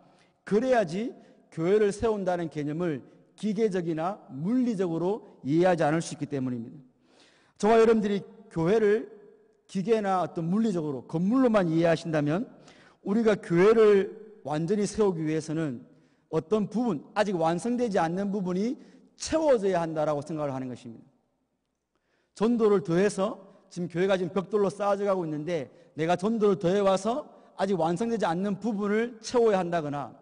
그래야지 교회를 세운다는 개념을 기계적이나 물리적으로 이해하지 않을 수 있기 때문입니다. 저와 여러분들이 교회를 기계나 어떤 물리적으로 건물로만 이해하신다면 우리가 교회를 완전히 세우기 위해서는 어떤 부분, 아직 완성되지 않는 부분이 채워져야 한다라고 생각을 하는 것입니다. 전도를 더해서 지금 교회가 지금 벽돌로 쌓아져 가고 있는데 내가 전도를 더해와서 아직 완성되지 않는 부분을 채워야 한다거나,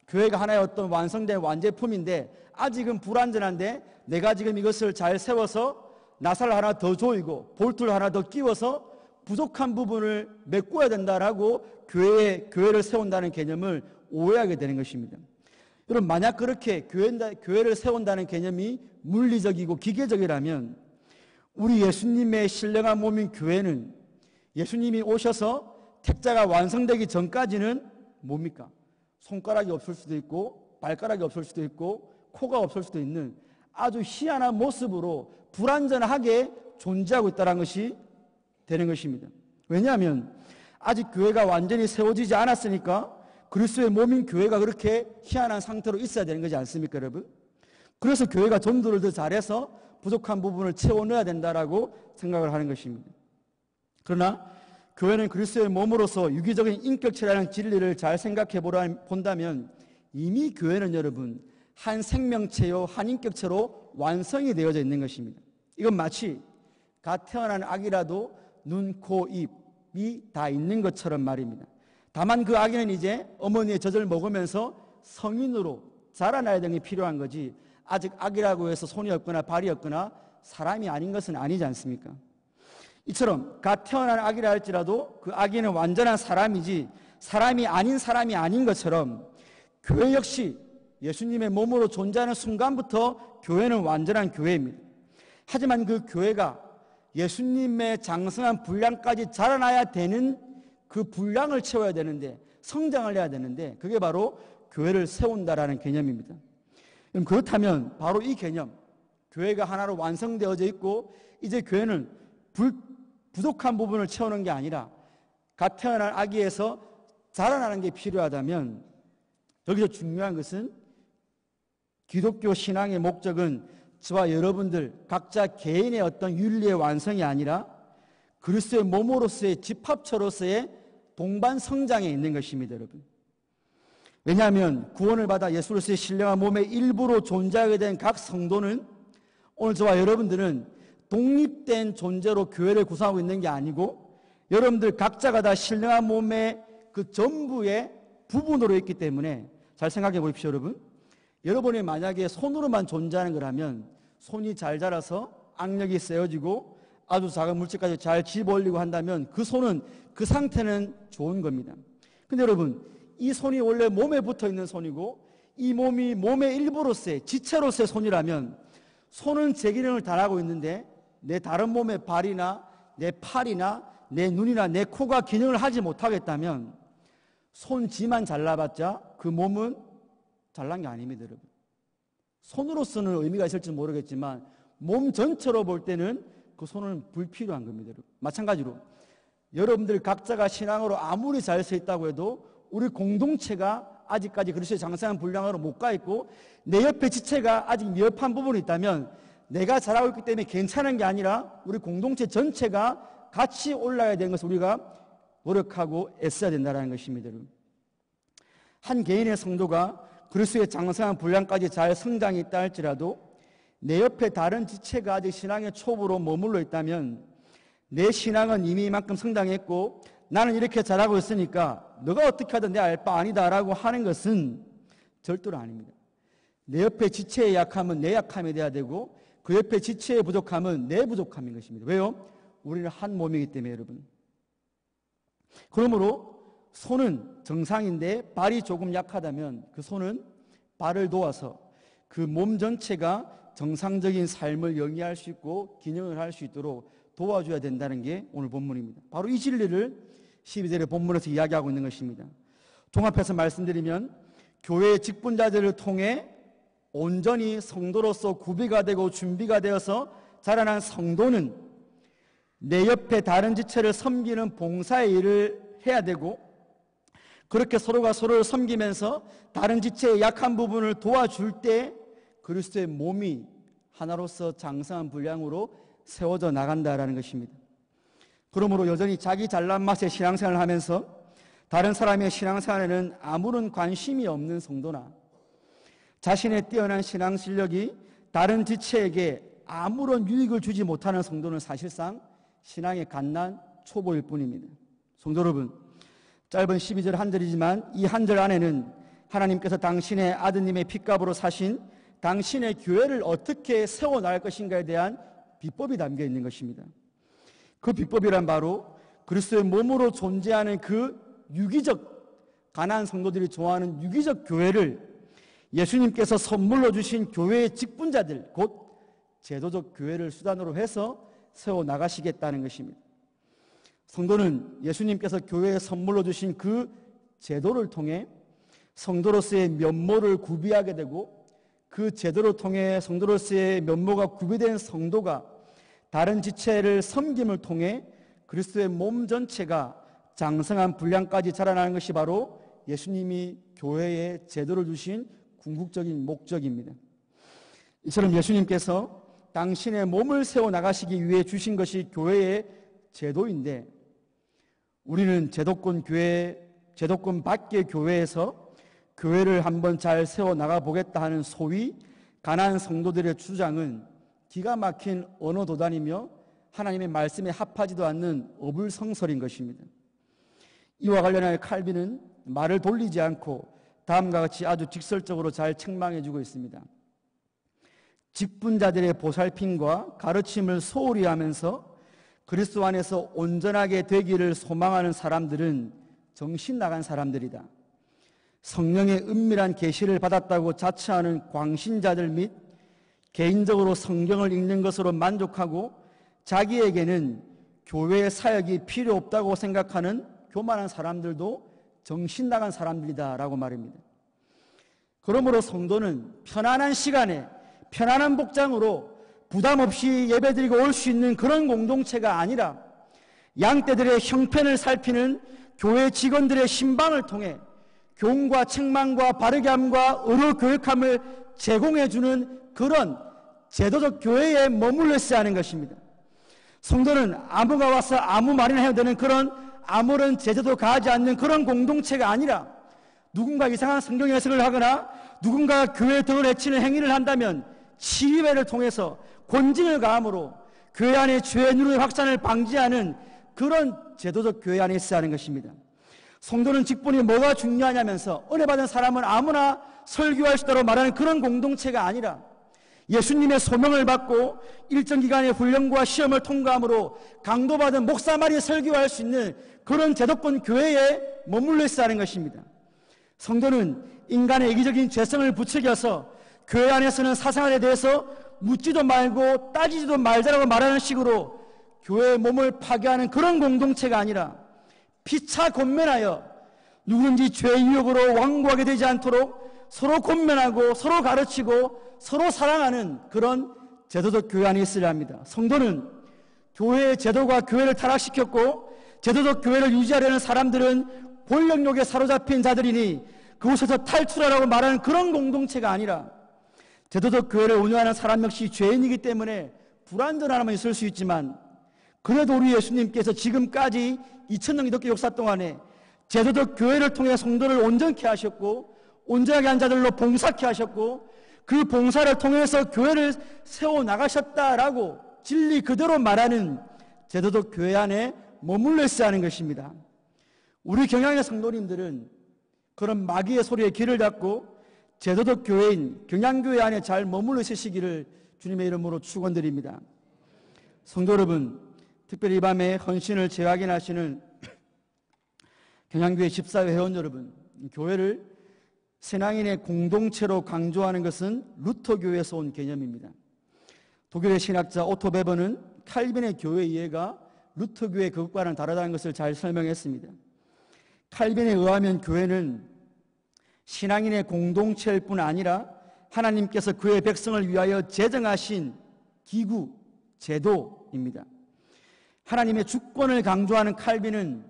교회가 하나의 어떤 완성된 완제품인데 아직은 불완전한데 내가 지금 이것을 잘 세워서 나사를 하나 더 조이고 볼트를 하나 더 끼워서 부족한 부분을 메꿔야 된다라고 교회를 세운다는 개념을 오해하게 되는 것입니다. 여러분, 만약 그렇게 교회를 세운다는 개념이 물리적이고 기계적이라면 우리 예수님의 신령한 몸인 교회는 예수님이 오셔서 택자가 완성되기 전까지는 뭡니까? 손가락이 없을 수도 있고 발가락이 없을 수도 있고 코가 없을 수도 있는 아주 희한한 모습으로 불완전하게 존재하고 있다는 것이 되는 것입니다. 왜냐하면 아직 교회가 완전히 세워지지 않았으니까 그리스도의 몸인 교회가 그렇게 희한한 상태로 있어야 되는 거지 않습니까, 여러분? 그래서 교회가 전도를 더 잘해서 부족한 부분을 채워넣어야 된다라고 생각을 하는 것입니다. 그러나 교회는 그리스도의 몸으로서 유기적인 인격체라는 진리를 잘 생각해 본다면 이미 교회는 여러분 한 생명체요 한 인격체로 완성이 되어져 있는 것입니다. 이건 마치 갓 태어난 아기라도 눈, 코, 입이 다 있는 것처럼 말입니다. 다만 그 아기는 이제 어머니의 젖을 먹으면서 성인으로 자라나야 되는 게 필요한 거지, 아직 아기라고 해서 손이 없거나 발이 없거나 사람이 아닌 것은 아니지 않습니까? 이처럼 갓 태어난 아기라 할지라도 그 아기는 완전한 사람이지 사람이 아닌 것처럼 교회 역시 예수님의 몸으로 존재하는 순간부터 교회는 완전한 교회입니다. 하지만 그 교회가 예수님의 장성한 분량까지 자라나야 되는 그 분량을 채워야 되는데, 성장을 해야 되는데, 그게 바로 교회를 세운다라는 개념입니다. 그럼 그렇다면 바로 이 개념, 교회가 하나로 완성되어져 있고 이제 교회는 부족한 부분을 채우는 게 아니라 갓 태어난 아기에서 자라나는 게 필요하다면 여기서 중요한 것은 기독교 신앙의 목적은 저와 여러분들 각자 개인의 어떤 윤리의 완성이 아니라 그리스도의 몸으로서의 집합처로서의 동반 성장에 있는 것입니다, 여러분. 왜냐하면 구원을 받아 예수로서의 신령한 몸의 일부로 존재하게 된 각 성도는 오늘 저와 여러분들은 독립된 존재로 교회를 구성하고 있는 게 아니고 여러분들 각자가 다 신령한 몸의 그 전부의 부분으로 있기 때문에 잘 생각해 보십시오, 여러분. 여러분이 만약에 손으로만 존재하는 거라면 손이 잘 자라서 악력이 세워지고 아주 작은 물질까지 잘 집어올리고 한다면 그 손은 그 상태는 좋은 겁니다. 근데 여러분, 이 손이 원래 몸에 붙어 있는 손이고 이 몸이 몸의 일부로서의 지체로서의 손이라면 손은 제 기능을 다 하고 있는데 내 다른 몸의 발이나 내 팔이나 내 눈이나 내 코가 기능을 하지 못하겠다면 손지만 잘라봤자 그 몸은 잘난 게 아닙니다, 여러분. 손으로서는 의미가 있을지 모르겠지만 몸 전체로 볼 때는 그 손은 불필요한 겁니다, 여러분. 마찬가지로 여러분들 각자가 신앙으로 아무리 잘 서 있다고 해도 우리 공동체가 아직까지 그리스도의 장성한 분량으로 못 가 있고 내 옆에 지체가 아직 미흡한 부분이 있다면 내가 잘하고 있기 때문에 괜찮은 게 아니라 우리 공동체 전체가 같이 올라야 되는 것을 우리가 노력하고 애써야 된다는 것입니다, 여러분. 한 개인의 성도가 그리스도의 장성한 분량까지 잘 성장이 있다 할지라도 내 옆에 다른 지체가 아직 신앙의 초보로 머물러 있다면 내 신앙은 이미 이만큼 성장했고 나는 이렇게 잘하고 있으니까 너가 어떻게 하든 내 알 바 아니다라고 하는 것은 절대로 아닙니다. 내 옆에 지체의 약함은 내 약함이 돼야 되고 그 옆에 지체의 부족함은 내 부족함인 것입니다. 왜요? 우리는 한 몸이기 때문에, 여러분. 그러므로 손은 정상인데 발이 조금 약하다면 그 손은 발을 도와서 그 몸 전체가 정상적인 삶을 영위할 수 있고 기능을 할 수 있도록 도와줘야 된다는 게 오늘 본문입니다. 바로 이 진리를 12절의 본문에서 이야기하고 있는 것입니다. 종합해서 말씀드리면 교회의 직분자들을 통해 온전히 성도로서 구비가 되고 준비가 되어서 자라난 성도는 내 옆에 다른 지체를 섬기는 봉사의 일을 해야 되고 그렇게 서로가 서로를 섬기면서 다른 지체의 약한 부분을 도와줄 때 그리스도의 몸이 하나로서 장성한 분량으로 세워져 나간다라는 것입니다. 그러므로 여전히 자기 잘난 맛의 신앙생활을 하면서 다른 사람의 신앙생활에는 아무런 관심이 없는 성도나 자신의 뛰어난 신앙 실력이 다른 지체에게 아무런 유익을 주지 못하는 성도는 사실상 신앙의 갓난 초보일 뿐입니다. 성도 여러분, 짧은 12절 한 절이지만 이 한 절 안에는 하나님께서 당신의 아드님의 핏값으로 사신 당신의 교회를 어떻게 세워나갈 것인가에 대한 비법이 담겨 있는 것입니다. 그 비법이란 바로 그리스도의 몸으로 존재하는 그 유기적 가난한 성도들이 좋아하는 유기적 교회를 예수님께서 선물로 주신 교회의 직분자들 곧 제도적 교회를 수단으로 해서 세워나가시겠다는 것입니다. 성도는 예수님께서 교회에 선물로 주신 그 제도를 통해 성도로서의 면모를 구비하게 되고 그 제도를 통해 성도로서의 면모가 구비된 성도가 다른 지체를 섬김을 통해 그리스도의 몸 전체가 장성한 분량까지 자라나는 것이 바로 예수님이 교회에 제도를 주신 궁극적인 목적입니다. 이처럼 예수님께서 당신의 몸을 세워나가시기 위해 주신 것이 교회의 제도인데 우리는 제도권 밖의 교회에서 교회를 한번 잘 세워나가 보겠다 하는 소위 가난한 성도들의 주장은 기가 막힌 언어 도단이며 하나님의 말씀에 합하지도 않는 어불성설인 것입니다. 이와 관련하여 칼빈은 말을 돌리지 않고 다음과 같이 아주 직설적으로 잘 책망해주고 있습니다. 직분자들의 보살핌과 가르침을 소홀히 하면서 그리스도 안에서 온전하게 되기를 소망하는 사람들은 정신 나간 사람들이다. 성령의 은밀한 계시를 받았다고 자처하는 광신자들 및 개인적으로 성경을 읽는 것으로 만족하고 자기에게는 교회의 사역이 필요 없다고 생각하는 교만한 사람들도 정신 나간 사람들이다 라고 말입니다. 그러므로 성도는 편안한 시간에 편안한 복장으로 부담 없이 예배드리고 올 수 있는 그런 공동체가 아니라 양떼들의 형편을 살피는 교회 직원들의 신방을 통해 교훈과 책망과 바르게 함과 의로 교육함을 제공해주는 그런 제도적 교회에 머물러 있어야 하는 것입니다. 성도는 아무가 와서 아무 말이나 해도 되는 그런 아무런 제재도 가하지 않는 그런 공동체가 아니라 누군가 이상한 성경 해석을 하거나 누군가 교회의 덕을 해치는 행위를 한다면 치유회를 통해서 권징을 가함으로 교회 안에 죄의 누르의 확산을 방지하는 그런 제도적 교회 안에 있어야 하는 것입니다. 성도는 직분이 뭐가 중요하냐면서 은혜 받은 사람은 아무나 설교할 수 있도록 말하는 그런 공동체가 아니라 예수님의 소명을 받고 일정 기간의 훈련과 시험을 통과함으로 강도받은 목사만이 설교할 수 있는 그런 제도권 교회에 머물러 있어야 하는 것입니다. 성도는 인간의 이기적인 죄성을 부추겨서 교회 안에서는 사생활에 대해서 묻지도 말고 따지지도 말자라고 말하는 식으로 교회의 몸을 파괴하는 그런 공동체가 아니라 피차 권면하여 누군지 죄의 유혹으로 완고하게 되지 않도록 서로 권면하고 서로 가르치고 서로 사랑하는 그런 제도적 교회 안에 있어야 합니다. 성도는 교회의 제도가 교회를 타락시켰고 제도적 교회를 유지하려는 사람들은 권력욕에 사로잡힌 자들이니 그곳에서 탈출하라고 말하는 그런 공동체가 아니라 제도적 교회를 운영하는 사람 역시 죄인이기 때문에 불완전함은 있을 수 있지만 그래도 우리 예수님께서 지금까지 2000년 기독교 역사 동안에 제도적 교회를 통해 성도를 온전케 하셨고 온전하게 한 자들로 봉사케 하셨고 그 봉사를 통해서 교회를 세워나가셨다라고 진리 그대로 말하는 제도적 교회 안에 머물러 있어야 하는 것입니다. 우리 경양의 성도님들은 그런 마귀의 소리에 귀를 닫고 제도적 교회인 경양교회 안에 잘 머물러 있으시기를 주님의 이름으로 축원드립니다. 성도 여러분, 특별히 이 밤에 헌신을 재확인하시는 경양교회 집사회 회원 여러분, 교회를 신앙인의 공동체로 강조하는 것은 루터교에서 온 개념입니다. 독일의 신학자 오토 베버는 칼빈의 교회 이해가 루터교의 그것과는 다르다는 것을 잘 설명했습니다. 칼빈에 의하면 교회는 신앙인의 공동체일 뿐 아니라 하나님께서 그의 백성을 위하여 제정하신 기구, 제도입니다. 하나님의 주권을 강조하는 칼빈은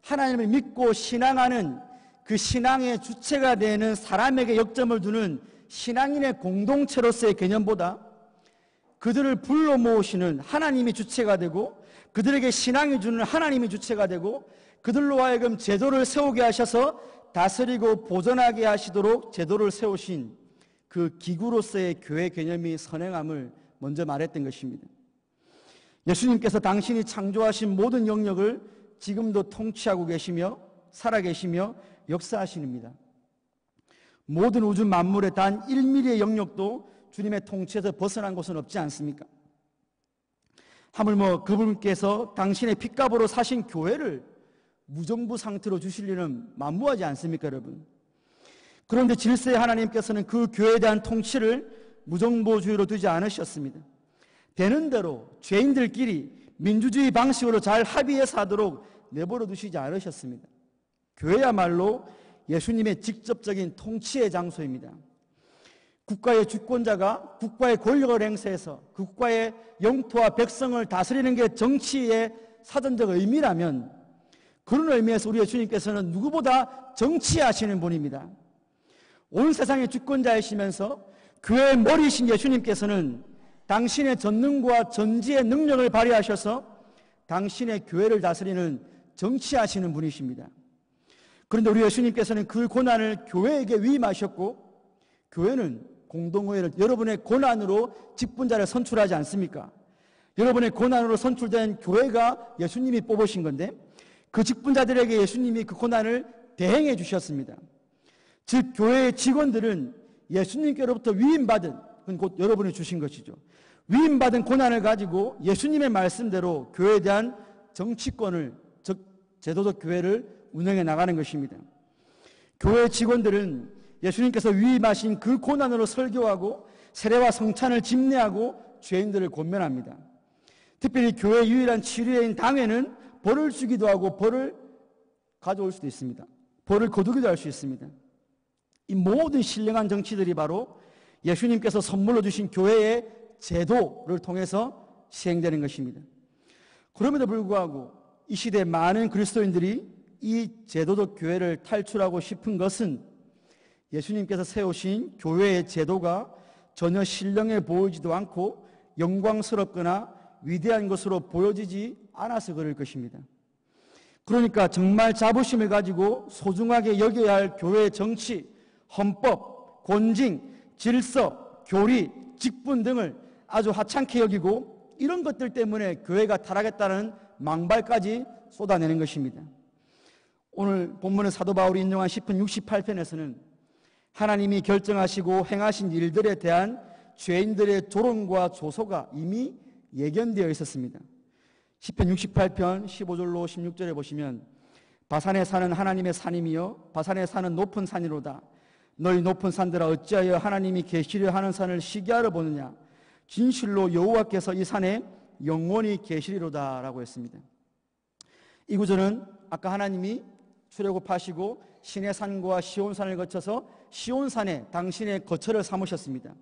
하나님을 믿고 신앙하는 그 신앙의 주체가 되는 사람에게 역점을 두는 신앙인의 공동체로서의 개념보다 그들을 불러 모으시는 하나님이 주체가 되고 그들에게 신앙이 주는 하나님이 주체가 되고 그들로 하여금 제도를 세우게 하셔서 다스리고 보존하게 하시도록 제도를 세우신 그 기구로서의 교회 개념이 선행함을 먼저 말했던 것입니다. 예수님께서 당신이 창조하신 모든 영역을 지금도 통치하고 계시며 살아계시며 역사하시는입니다. 모든 우주 만물의 단 1mm의 영역도 주님의 통치에서 벗어난 곳은 없지 않습니까? 하물며 그분께서 당신의 핏값으로 사신 교회를 무정부 상태로 주실 일은 만무하지 않습니까, 여러분? 그런데 질서의 하나님께서는 그 교회에 대한 통치를 무정부주의로 두지 않으셨습니다. 되는 대로 죄인들끼리 민주주의 방식으로 잘 합의해서 하도록 내버려 두시지 않으셨습니다. 교회야말로 예수님의 직접적인 통치의 장소입니다. 국가의 주권자가 국가의 권력을 행사해서 그 국가의 영토와 백성을 다스리는 게 정치의 사전적 의미라면 그런 의미에서 우리 예수님께서는 누구보다 정치하시는 분입니다. 온 세상의 주권자이시면서 교회의 머리이신 예수님께서는 당신의 전능과 전지의 능력을 발휘하셔서 당신의 교회를 다스리는 정치하시는 분이십니다. 그런데 우리 예수님께서는 그 고난을 교회에게 위임하셨고 교회는 공동회를 여러분의 고난으로 직분자를 선출하지 않습니까? 여러분의 고난으로 선출된 교회가 예수님이 뽑으신 건데 그 직분자들에게 예수님이 그 고난을 대행해 주셨습니다. 즉 교회의 직원들은 예수님께로부터 위임받은, 그건 곧 여러분이 주신 것이죠. 위임받은 고난을 가지고 예수님의 말씀대로 교회에 대한 정치권을, 즉 제도적 교회를 운영해 나가는 것입니다. 교회 직원들은 예수님께서 위임하신 그 고난으로 설교하고 세례와 성찬을 집례하고 죄인들을 권면합니다. 특별히 교회의 유일한 치료인 당회는 벌을 주기도 하고 벌을 가져올 수도 있습니다. 벌을 거두기도 할 수 있습니다. 이 모든 신령한 정치들이 바로 예수님께서 선물로 주신 교회의 제도를 통해서 시행되는 것입니다. 그럼에도 불구하고 이 시대 많은 그리스도인들이 이 제도적 교회를 탈출하고 싶은 것은 예수님께서 세우신 교회의 제도가 전혀 신령해 보이지도 않고 영광스럽거나 위대한 것으로 보여지지 않아서 그럴 것입니다. 그러니까 정말 자부심을 가지고 소중하게 여겨야 할 교회의 정치, 헌법, 권징, 질서, 교리, 직분 등을 아주 하찮게 여기고 이런 것들 때문에 교회가 타락했다는 망발까지 쏟아내는 것입니다. 오늘 본문의 사도 바울이 인용한 시편 68편에서는 하나님이 결정하시고 행하신 일들에 대한 죄인들의 조롱과 조소가 이미 예견되어 있었습니다. 시편 68편 15절로 16절에 보시면 바산에 사는 하나님의 산임이여 바산에 사는 높은 산이로다. 너희 높은 산들아 어찌하여 하나님이 계시려 하는 산을 시기하러 보느냐. 진실로 여호와께서 이 산에 영원히 계시리로다 라고 했습니다. 이 구절은 아까 하나님이 출애굽하시고 시내산과 시온산을 거쳐서 시온산에 당신의 거처를 삼으셨습니다.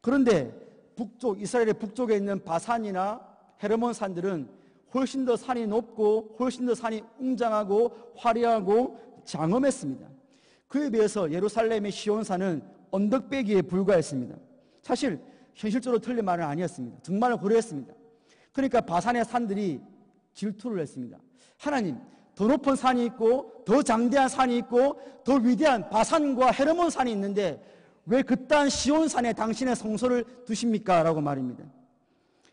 그런데 북쪽 이스라엘의 북쪽에 있는 바산이나 헤르몬 산들은 훨씬 더 산이 높고 훨씬 더 산이 웅장하고 화려하고 장엄했습니다. 그에 비해서 예루살렘의 시온산은 언덕배기에 불과했습니다. 사실 현실적으로 틀린 말은 아니었습니다. 정말로 그랬습니다. 그러니까 바산의 산들이 질투를 했습니다. 하나님, 더 높은 산이 있고 더 장대한 산이 있고 더 위대한 바산과 헤르몬 산이 있는데 왜 그딴 시온산에 당신의 성소를 두십니까? 라고 말입니다.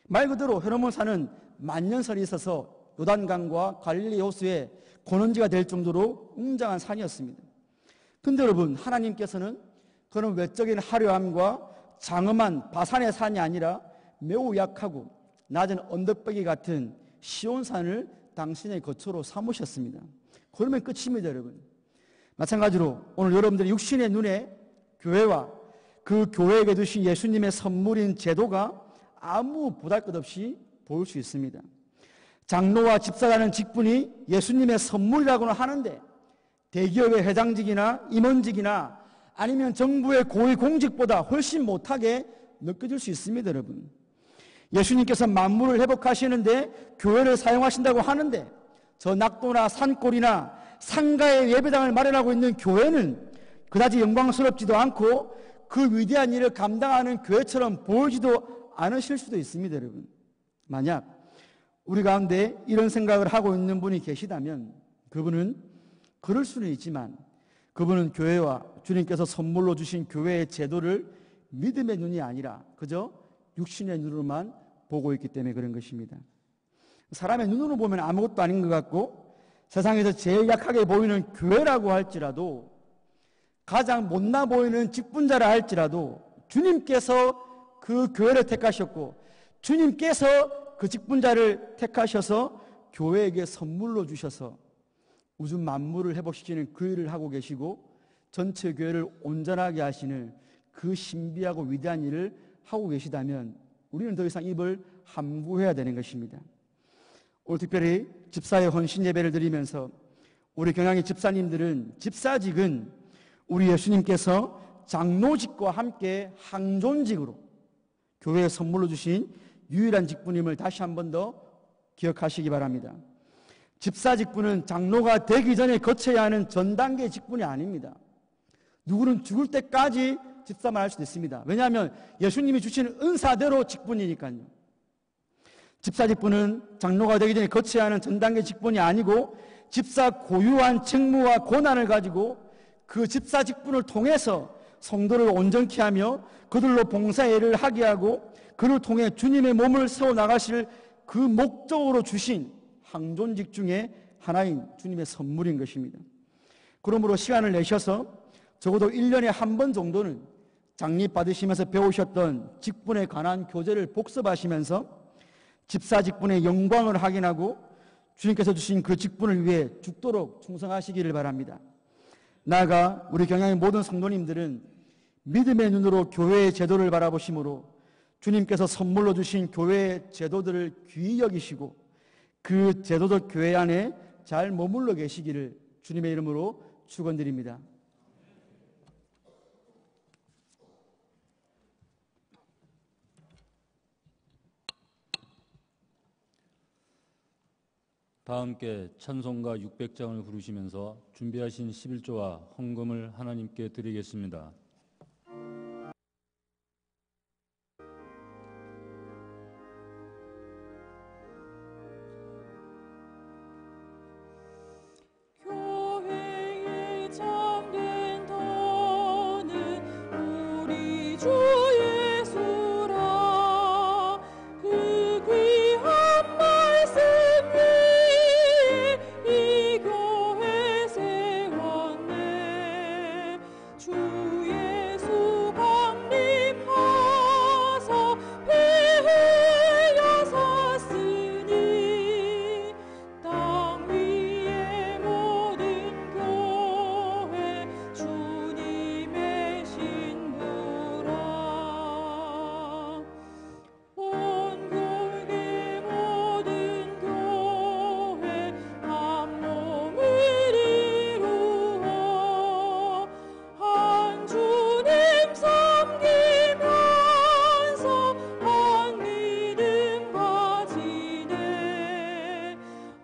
말 그대로 헤르몬 산은 만년설이 있어서 요단강과 갈릴리 호수의 고는지가 될 정도로 웅장한 산이었습니다. 근데 여러분, 하나님께서는 그런 외적인 화려함과 장엄한 바산의 산이 아니라 매우 약하고 낮은 언덕배기 같은 시온산을 당신의 거처로 삼으셨습니다. 그러면 끝입니다, 여러분. 마찬가지로 오늘 여러분들의 육신의 눈에 교회와 그 교회에게 주신 예수님의 선물인 제도가 아무 보잘것없이 보일 수 있습니다. 장로와 집사라는 직분이 예수님의 선물이라고는 하는데 대기업의 회장직이나 임원직이나 아니면 정부의 고위 공직보다 훨씬 못하게 느껴질 수 있습니다, 여러분. 예수님께서 만물을 회복하시는데 교회를 사용하신다고 하는데 저 낙도나 산골이나 상가의 예배당을 마련하고 있는 교회는 그다지 영광스럽지도 않고 그 위대한 일을 감당하는 교회처럼 보이지도 않으실 수도 있습니다, 여러분. 만약 우리 가운데 이런 생각을 하고 있는 분이 계시다면 그분은 그럴 수는 있지만 그분은 교회와 주님께서 선물로 주신 교회의 제도를 믿음의 눈이 아니라 그저 육신의 눈으로만 보고 있기 때문에 그런 것입니다. 사람의 눈으로 보면 아무것도 아닌 것 같고 세상에서 제일 약하게 보이는 교회라고 할지라도 가장 못나 보이는 직분자라 할지라도 주님께서 그 교회를 택하셨고 주님께서 그 직분자를 택하셔서 교회에게 선물로 주셔서 우주 만물을 회복시키는 그 일을 하고 계시고 전체 교회를 온전하게 하시는 그 신비하고 위대한 일을 하고 계시다면 우리는 더 이상 입을 함구해야 되는 것입니다. 오늘 특별히 집사의 헌신 예배를 드리면서 우리 경양의 집사님들은 집사직은 우리 예수님께서 장로직과 함께 항존직으로 교회에 선물로 주신 유일한 직분임을 다시 한 번 더 기억하시기 바랍니다. 집사 직분은 장로가 되기 전에 거쳐야 하는 전 단계 직분이 아닙니다. 누구는 죽을 때까지 집사만 할 수도 있습니다. 왜냐하면 예수님이 주시는 은사대로 직분이니까요. 집사 직분은 장로가 되기 전에 거쳐야 하는 전 단계 직분이 아니고 집사 고유한 책무와 권한을 가지고 그 집사 직분을 통해서 성도를 온전케 하며 그들로 봉사일을 하게 하고 그를 통해 주님의 몸을 세워나가실 그 목적으로 주신 항존직 중에 하나인 주님의 선물인 것입니다. 그러므로 시간을 내셔서 적어도 1년에 한 번 정도는 장립 받으시면서 배우셨던 직분에 관한 교재를 복습하시면서 집사 직분의 영광을 확인하고 주님께서 주신 그 직분을 위해 죽도록 충성하시기를 바랍니다. 나아가 우리 경양의 모든 성도님들은 믿음의 눈으로 교회의 제도를 바라보심으로 주님께서 선물로 주신 교회의 제도들을 귀히 여기시고 그 제도적 교회 안에 잘 머물러 계시기를 주님의 이름으로 축원드립니다. 다 함께 찬송가 600장을 부르시면서 준비하신 11조와 헌금을 하나님께 드리겠습니다. 교회에 참된 터는 우리 주 예수라. 그 귀한 말씀 위에 이 교회 세웠네. 주 예수 강림하사 배 흘려 섰으니 땅 위의 모든 교회 주님의 신부라. 온 교회 모든 교회 한 몸을 이루어 한 주님 섬기면서 한 믿음 가지네.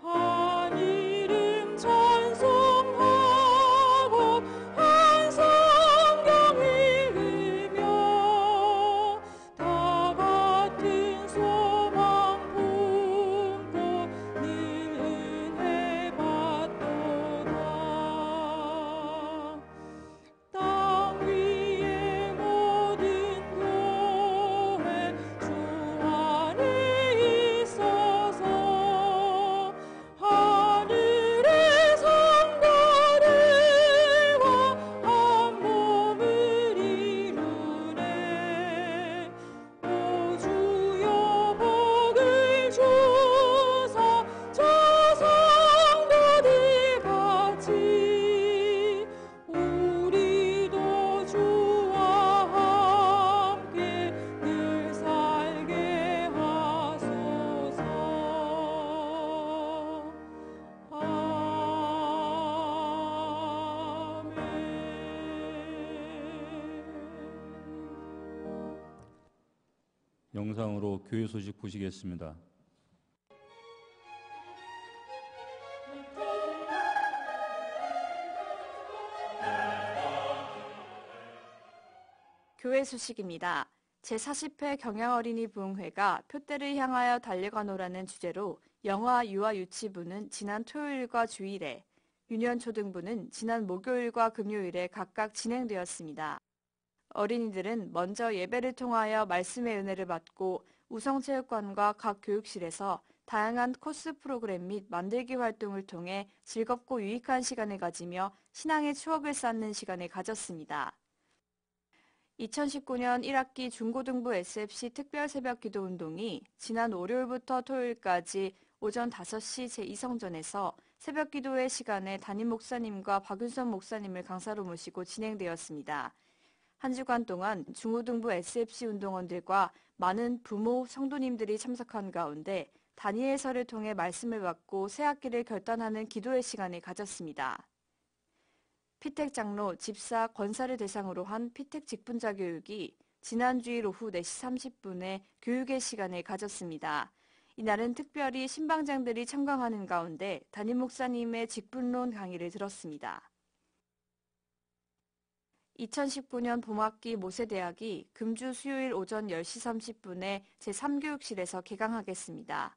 한 이름 찬송하고 한 성경 읽으며 다 같은 소망 품고 늘 은혜 받도다. 땅 위의 모든 교회 주 안에 있어서 하늘의 성도들과 한 몸을 이루네. 오 주여 복을 주사 저 성도들 같이 우리도 주와 함께 늘 살게 하소서. 아멘. 영상으로 교회 소식 보시겠습니다. 교회 소식입니다. 제40회 경양어린이 부흥회가 표대를 향하여 달려가노라는 주제로 영화 유아 유치부는 지난 토요일과 주일에, 유년초등부는 지난 목요일과 금요일에 각각 진행되었습니다. 어린이들은 먼저 예배를 통하여 말씀의 은혜를 받고 우성체육관과 각 교육실에서 다양한 코스 프로그램 및 만들기 활동을 통해 즐겁고 유익한 시간을 가지며 신앙의 추억을 쌓는 시간을 가졌습니다. 2019년 1학기 중고등부 SFC 특별 새벽 기도 운동이 지난 월요일부터 토요일까지 오전 5시 제2성전에서 새벽 기도회 시간에 담임 목사님과 박윤선 목사님을 강사로 모시고 진행되었습니다. 한 주간 동안 중고등부 SFC 운동원들과 많은 부모, 성도님들이 참석한 가운데 다니엘서를 통해 말씀을 받고 새 학기를 결단하는 기도회 시간을 가졌습니다. 피택 장로, 집사, 권사를 대상으로 한 피택 직분자 교육이 지난 주일 오후 4시 30분에 교육의 시간을 가졌습니다. 이날은 특별히 신방장들이 참강하는 가운데 담임 목사님의 직분론 강의를 들었습니다. 2019년 봄학기 모세대학이 금주 수요일 오전 10시 30분에 제3교육실에서 개강하겠습니다.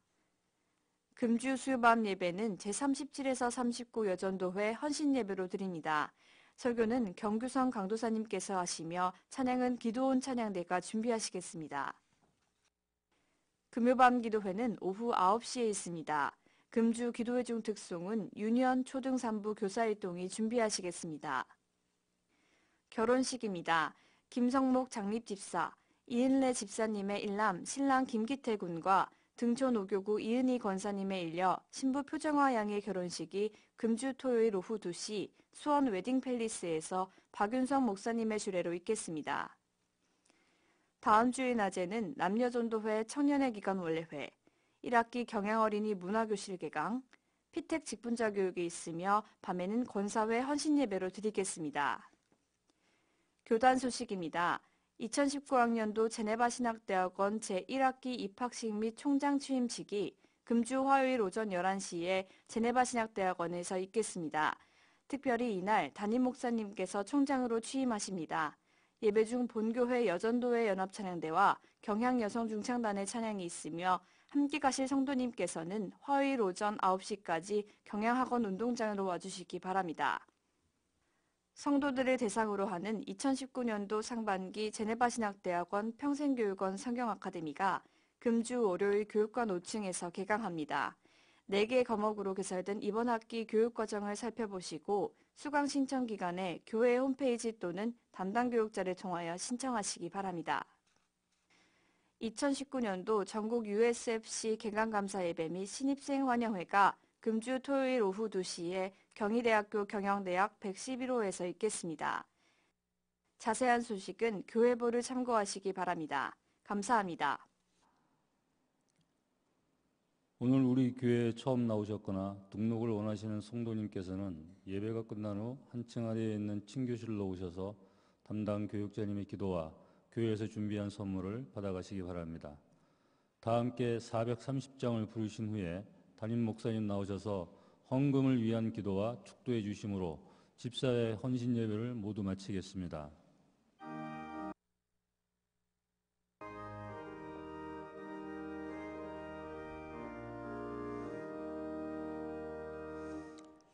금주 수요밤 예배는 제37에서 39 여전도회 헌신예배로 드립니다. 설교는 경규성 강도사님께서 하시며 찬양은 기도원 찬양대가 준비하시겠습니다. 금요밤 기도회는 오후 9시에 있습니다. 금주 기도회 중 특송은 유년 초등 3부 교사일동이 준비하시겠습니다. 결혼식입니다. 김성목 장립집사, 이은래 집사님의 일남 신랑 김기태 군과 등촌 오교구 이은희 권사님에 이려 신부 표정화 양의 결혼식이 금주 토요일 오후 2시 수원 웨딩팰리스에서 박윤성 목사님의 주례로 있겠습니다. 다음 주일 낮에는 남녀전도회 청년의 기간 원래회, 1학기 경양어린이 문화교실 개강, 피택 직분자 교육이 있으며 밤에는 권사회 헌신예배로 드리겠습니다. 교단 소식입니다. 2019학년도 제네바 신학대학원 제1학기 입학식 및 총장 취임식이 금주 화요일 오전 11시에 제네바 신학대학원에서 있겠습니다. 특별히 이날 담임 목사님께서 총장으로 취임하십니다. 예배 중 본교회 여전도회 연합찬양대와 경향여성중창단의 찬양이 있으며 함께 가실 성도님께서는 화요일 오전 9시까지 경향학원 운동장으로 와주시기 바랍니다. 성도들을 대상으로 하는 2019년도 상반기 제네바 신학대학원 평생교육원 성경아카데미가 금주 월요일 교육관 5층에서 개강합니다. 4개 과목으로 개설된 이번 학기 교육과정을 살펴보시고 수강 신청 기간에 교회 홈페이지 또는 담당 교육자를 통하여 신청하시기 바랍니다. 2019년도 전국 USFC 개강감사 예배 및 신입생 환영회가 금주 토요일 오후 2시에 경희대학교 경영대학 111호에서 있겠습니다. 자세한 소식은 교회보를 참고하시기 바랍니다. 감사합니다. 오늘 우리 교회에 처음 나오셨거나 등록을 원하시는 성도님께서는 예배가 끝난 후 한층 아래에 있는 친교실로 오셔서 담당 교육자님의 기도와 교회에서 준비한 선물을 받아가시기 바랍니다. 다 함께 430장을 부르신 후에 담임 목사님 나오셔서 헌금을 위한 기도와 축도해 주심으로 집사의 헌신 예배를 모두 마치겠습니다.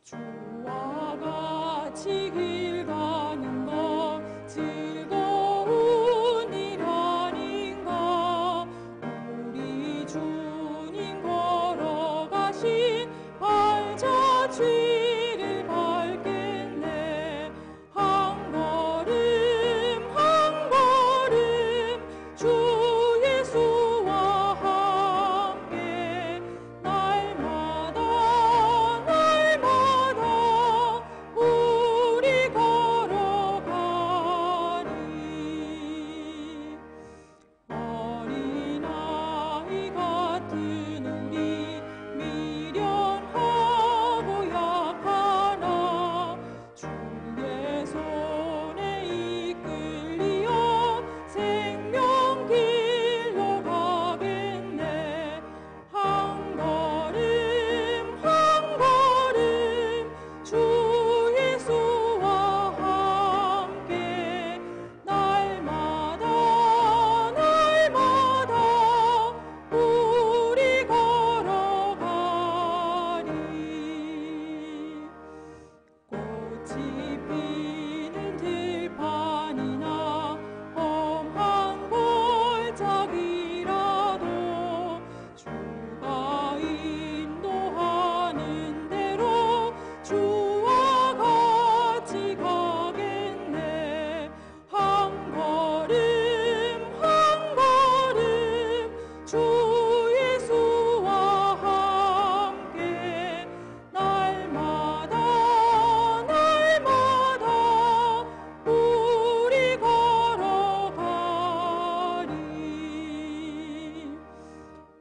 주와 같이 길 가는 것 즐거운 일 아닌가. 우리 주님 걸어가신 발자취를 밟겠네. 한 걸음 한 걸음 주 예수와 함께 날마다 우리 걸어가리. 어린아이 같은 우리 미련하고 약하나 주의 손에 이끌리어 생명길로 가겠네. 한 걸음 한 걸음 주 예수와 함께 날마다 우리 걸어가리. 꽃이 피는 들판이나 험한 골짜기라도 주가 인도하는 대로 주와 같이 가겠네. 한 걸음 한 걸음 주 예수와 함께 날마다 우리 걸어가리.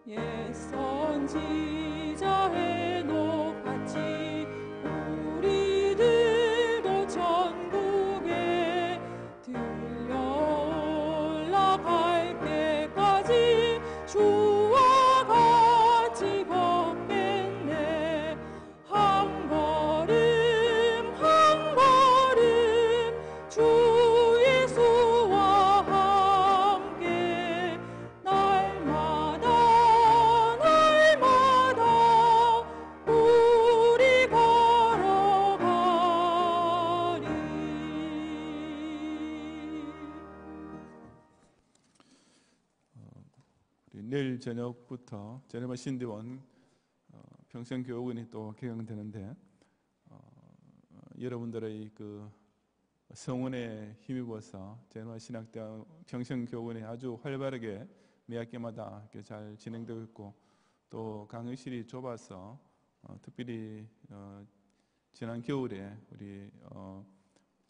옛 선지자 헤녹같이 우리들도 천국에 들려 올라갈 때까지 주와 같이 걷겠네. 한 걸음 한 걸음 주 예수와 함께 날마다 우리 걸어가리. 내일 저녁부터 제네바 신대원 평생교육원이 또 개강되는데 여러분들의 그 성원에 힘입어서 제네바 신학대학 평생교육원이 아주 활발하게 매 학기마다 이렇게 잘 진행되고 있고 또 강의실이 좁아서 특별히 지난 겨울에 우리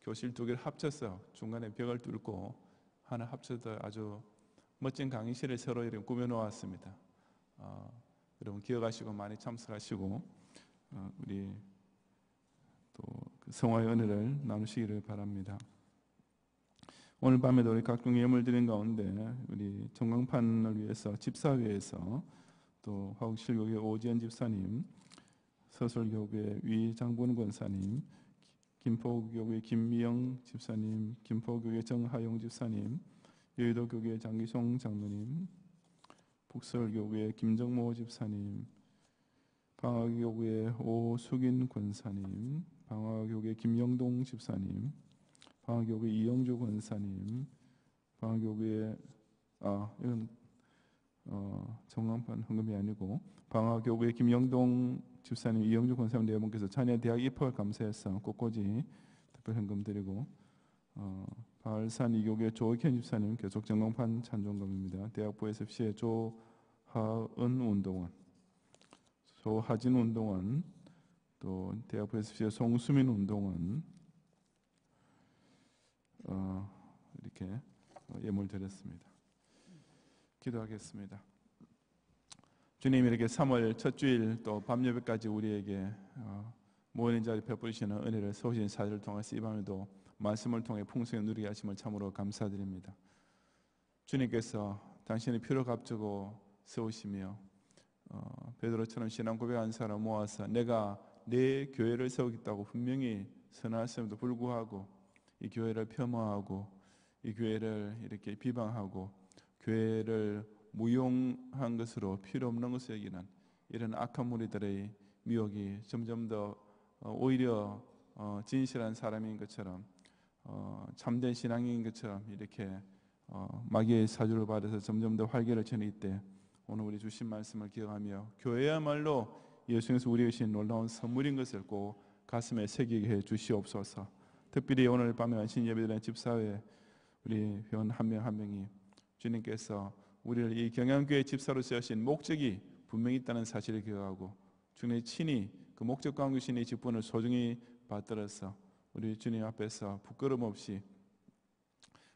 교실 2개를 합쳐서 중간에 벽을 뚫고 하나 합쳐서 아주 멋진 강의실을 서로 이렇게 꾸며놓았습니다. 여러분 기억하시고 많이 참석하시고 우리 또 그 성화의 은혜를 나누시기를 바랍니다. 오늘 밤에도 우리 각종 예물 드린 가운데 우리 전광판을 위해서 집사회에서 또 화곡실교회 오지연 집사님, 서설교회 위장본 권사님, 김포교회 김미영 집사님, 김포교회 정하용 집사님, 여의도교회 장기송 장로님, 북설교회 김정모 집사님, 방화교회 오수긴 권사님, 방화교회 김영동 집사님, 방화교회 이영주 권사님, 방화교회 이건 정황판 헌금이 아니고 방화교회 김영동 집사님, 이영주 권사님 네 분께서 자녀 대학 입학을 감사해서 꽃꽂이 특별 헌금 드리고 바알산 이교회 조익현 집사님 계속 정황판 찬송금입니다. 대학부 SFC의 조하은 운동원, 조하진 운동원, 또 대학부 SFC의 송수민 운동원 이렇게 예물 드렸습니다. 기도하겠습니다. 주님, 이렇게 3월 첫 주일 또 밤예배까지 우리에게 모인 자리 베푸시는 은혜를 세우신 사실을 통해서 이 밤에도 말씀을 통해 풍성히 누리게 하심을 참으로 감사드립니다. 주님께서 당신의 피로 값주고 세우시며 베드로처럼 신앙 고백한 사람 모아서 내가 내 교회를 세우겠다고 분명히 선언했음에도 불구하고 이 교회를 폄하하고 이 교회를 이렇게 비방하고 교회를 무용한 것으로 필요 없는 것을 여기는 이런 악한 무리들의 미혹이 점점 더 오히려 진실한 사람인 것처럼 참된 신앙인 것처럼 이렇게 마귀의 사주를 받아서 점점 더 활개를 치는 이때 오늘 우리 주신 말씀을 기억하며 교회야말로 예수님께서 우리에게 주신 놀라운 선물인 것을 꼭 가슴에 새기게 해 주시옵소서. 특별히 오늘 밤에 안신 예배드리는 집사회 우리 회원 한 명 한 명이 주님께서 우리를 이 경양교회 집사로 세우신 목적이 분명히 있다는 사실을 기억하고 주님의 친히 그 목적과 함께신 이 직분을 소중히 받들어서 우리 주님 앞에서 부끄럼 없이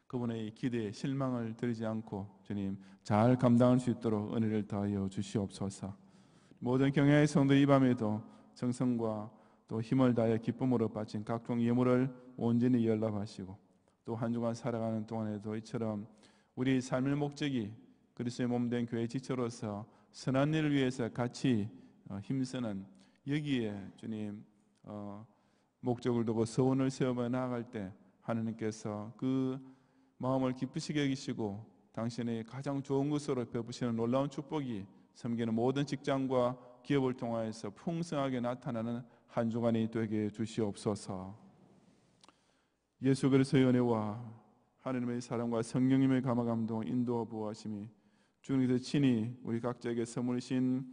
그분의 기대에 실망을 드리지 않고 주님 잘 감당할 수 있도록 은혜를 더하여 주시옵소서. 모든 경양의 성도 이 밤에도 정성과 또 힘을 다해 기쁨으로 바친 각종 예물을 온전히 연락하시고 또 한 주간 살아가는 동안에도 이처럼 우리 삶의 목적이 그리스도의 몸된 교회 지체로서 선한 일을 위해서 같이 힘쓰는 여기에 주님 목적을 두고 서원을 세우며 나아갈 때 하나님께서 그 마음을 기쁘시게 여기시고 당신의 가장 좋은 것으로 베푸시는 놀라운 축복이 섬기는 모든 직장과 기업을 통하여서 풍성하게 나타나는 한 주간이 되게 주시옵소서. 예수 그리스도의 은혜와 하나님의 사랑과 성령님의 감화 감동 인도와 보호하심이 주님께서 친히 우리 각자에게 선물이신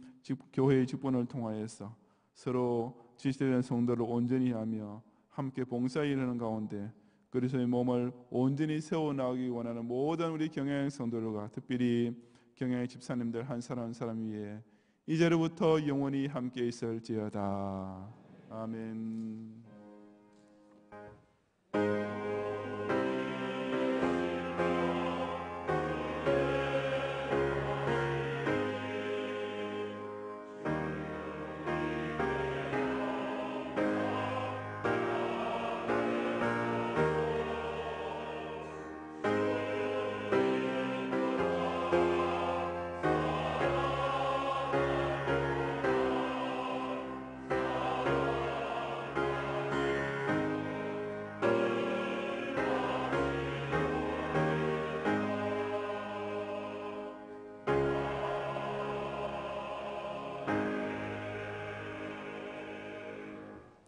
교회의 직분을 통하여서 서로 지체되는 성도를 온전히 하며 함께 봉사에 이르는 가운데 그리스도의 몸을 온전히 세워나가기 원하는 모든 우리 경양 성도들과 특별히 경양의 집사님들 한 사람 한 사람 위에 이제로부터 영원히 함께 있을지어다. 아멘.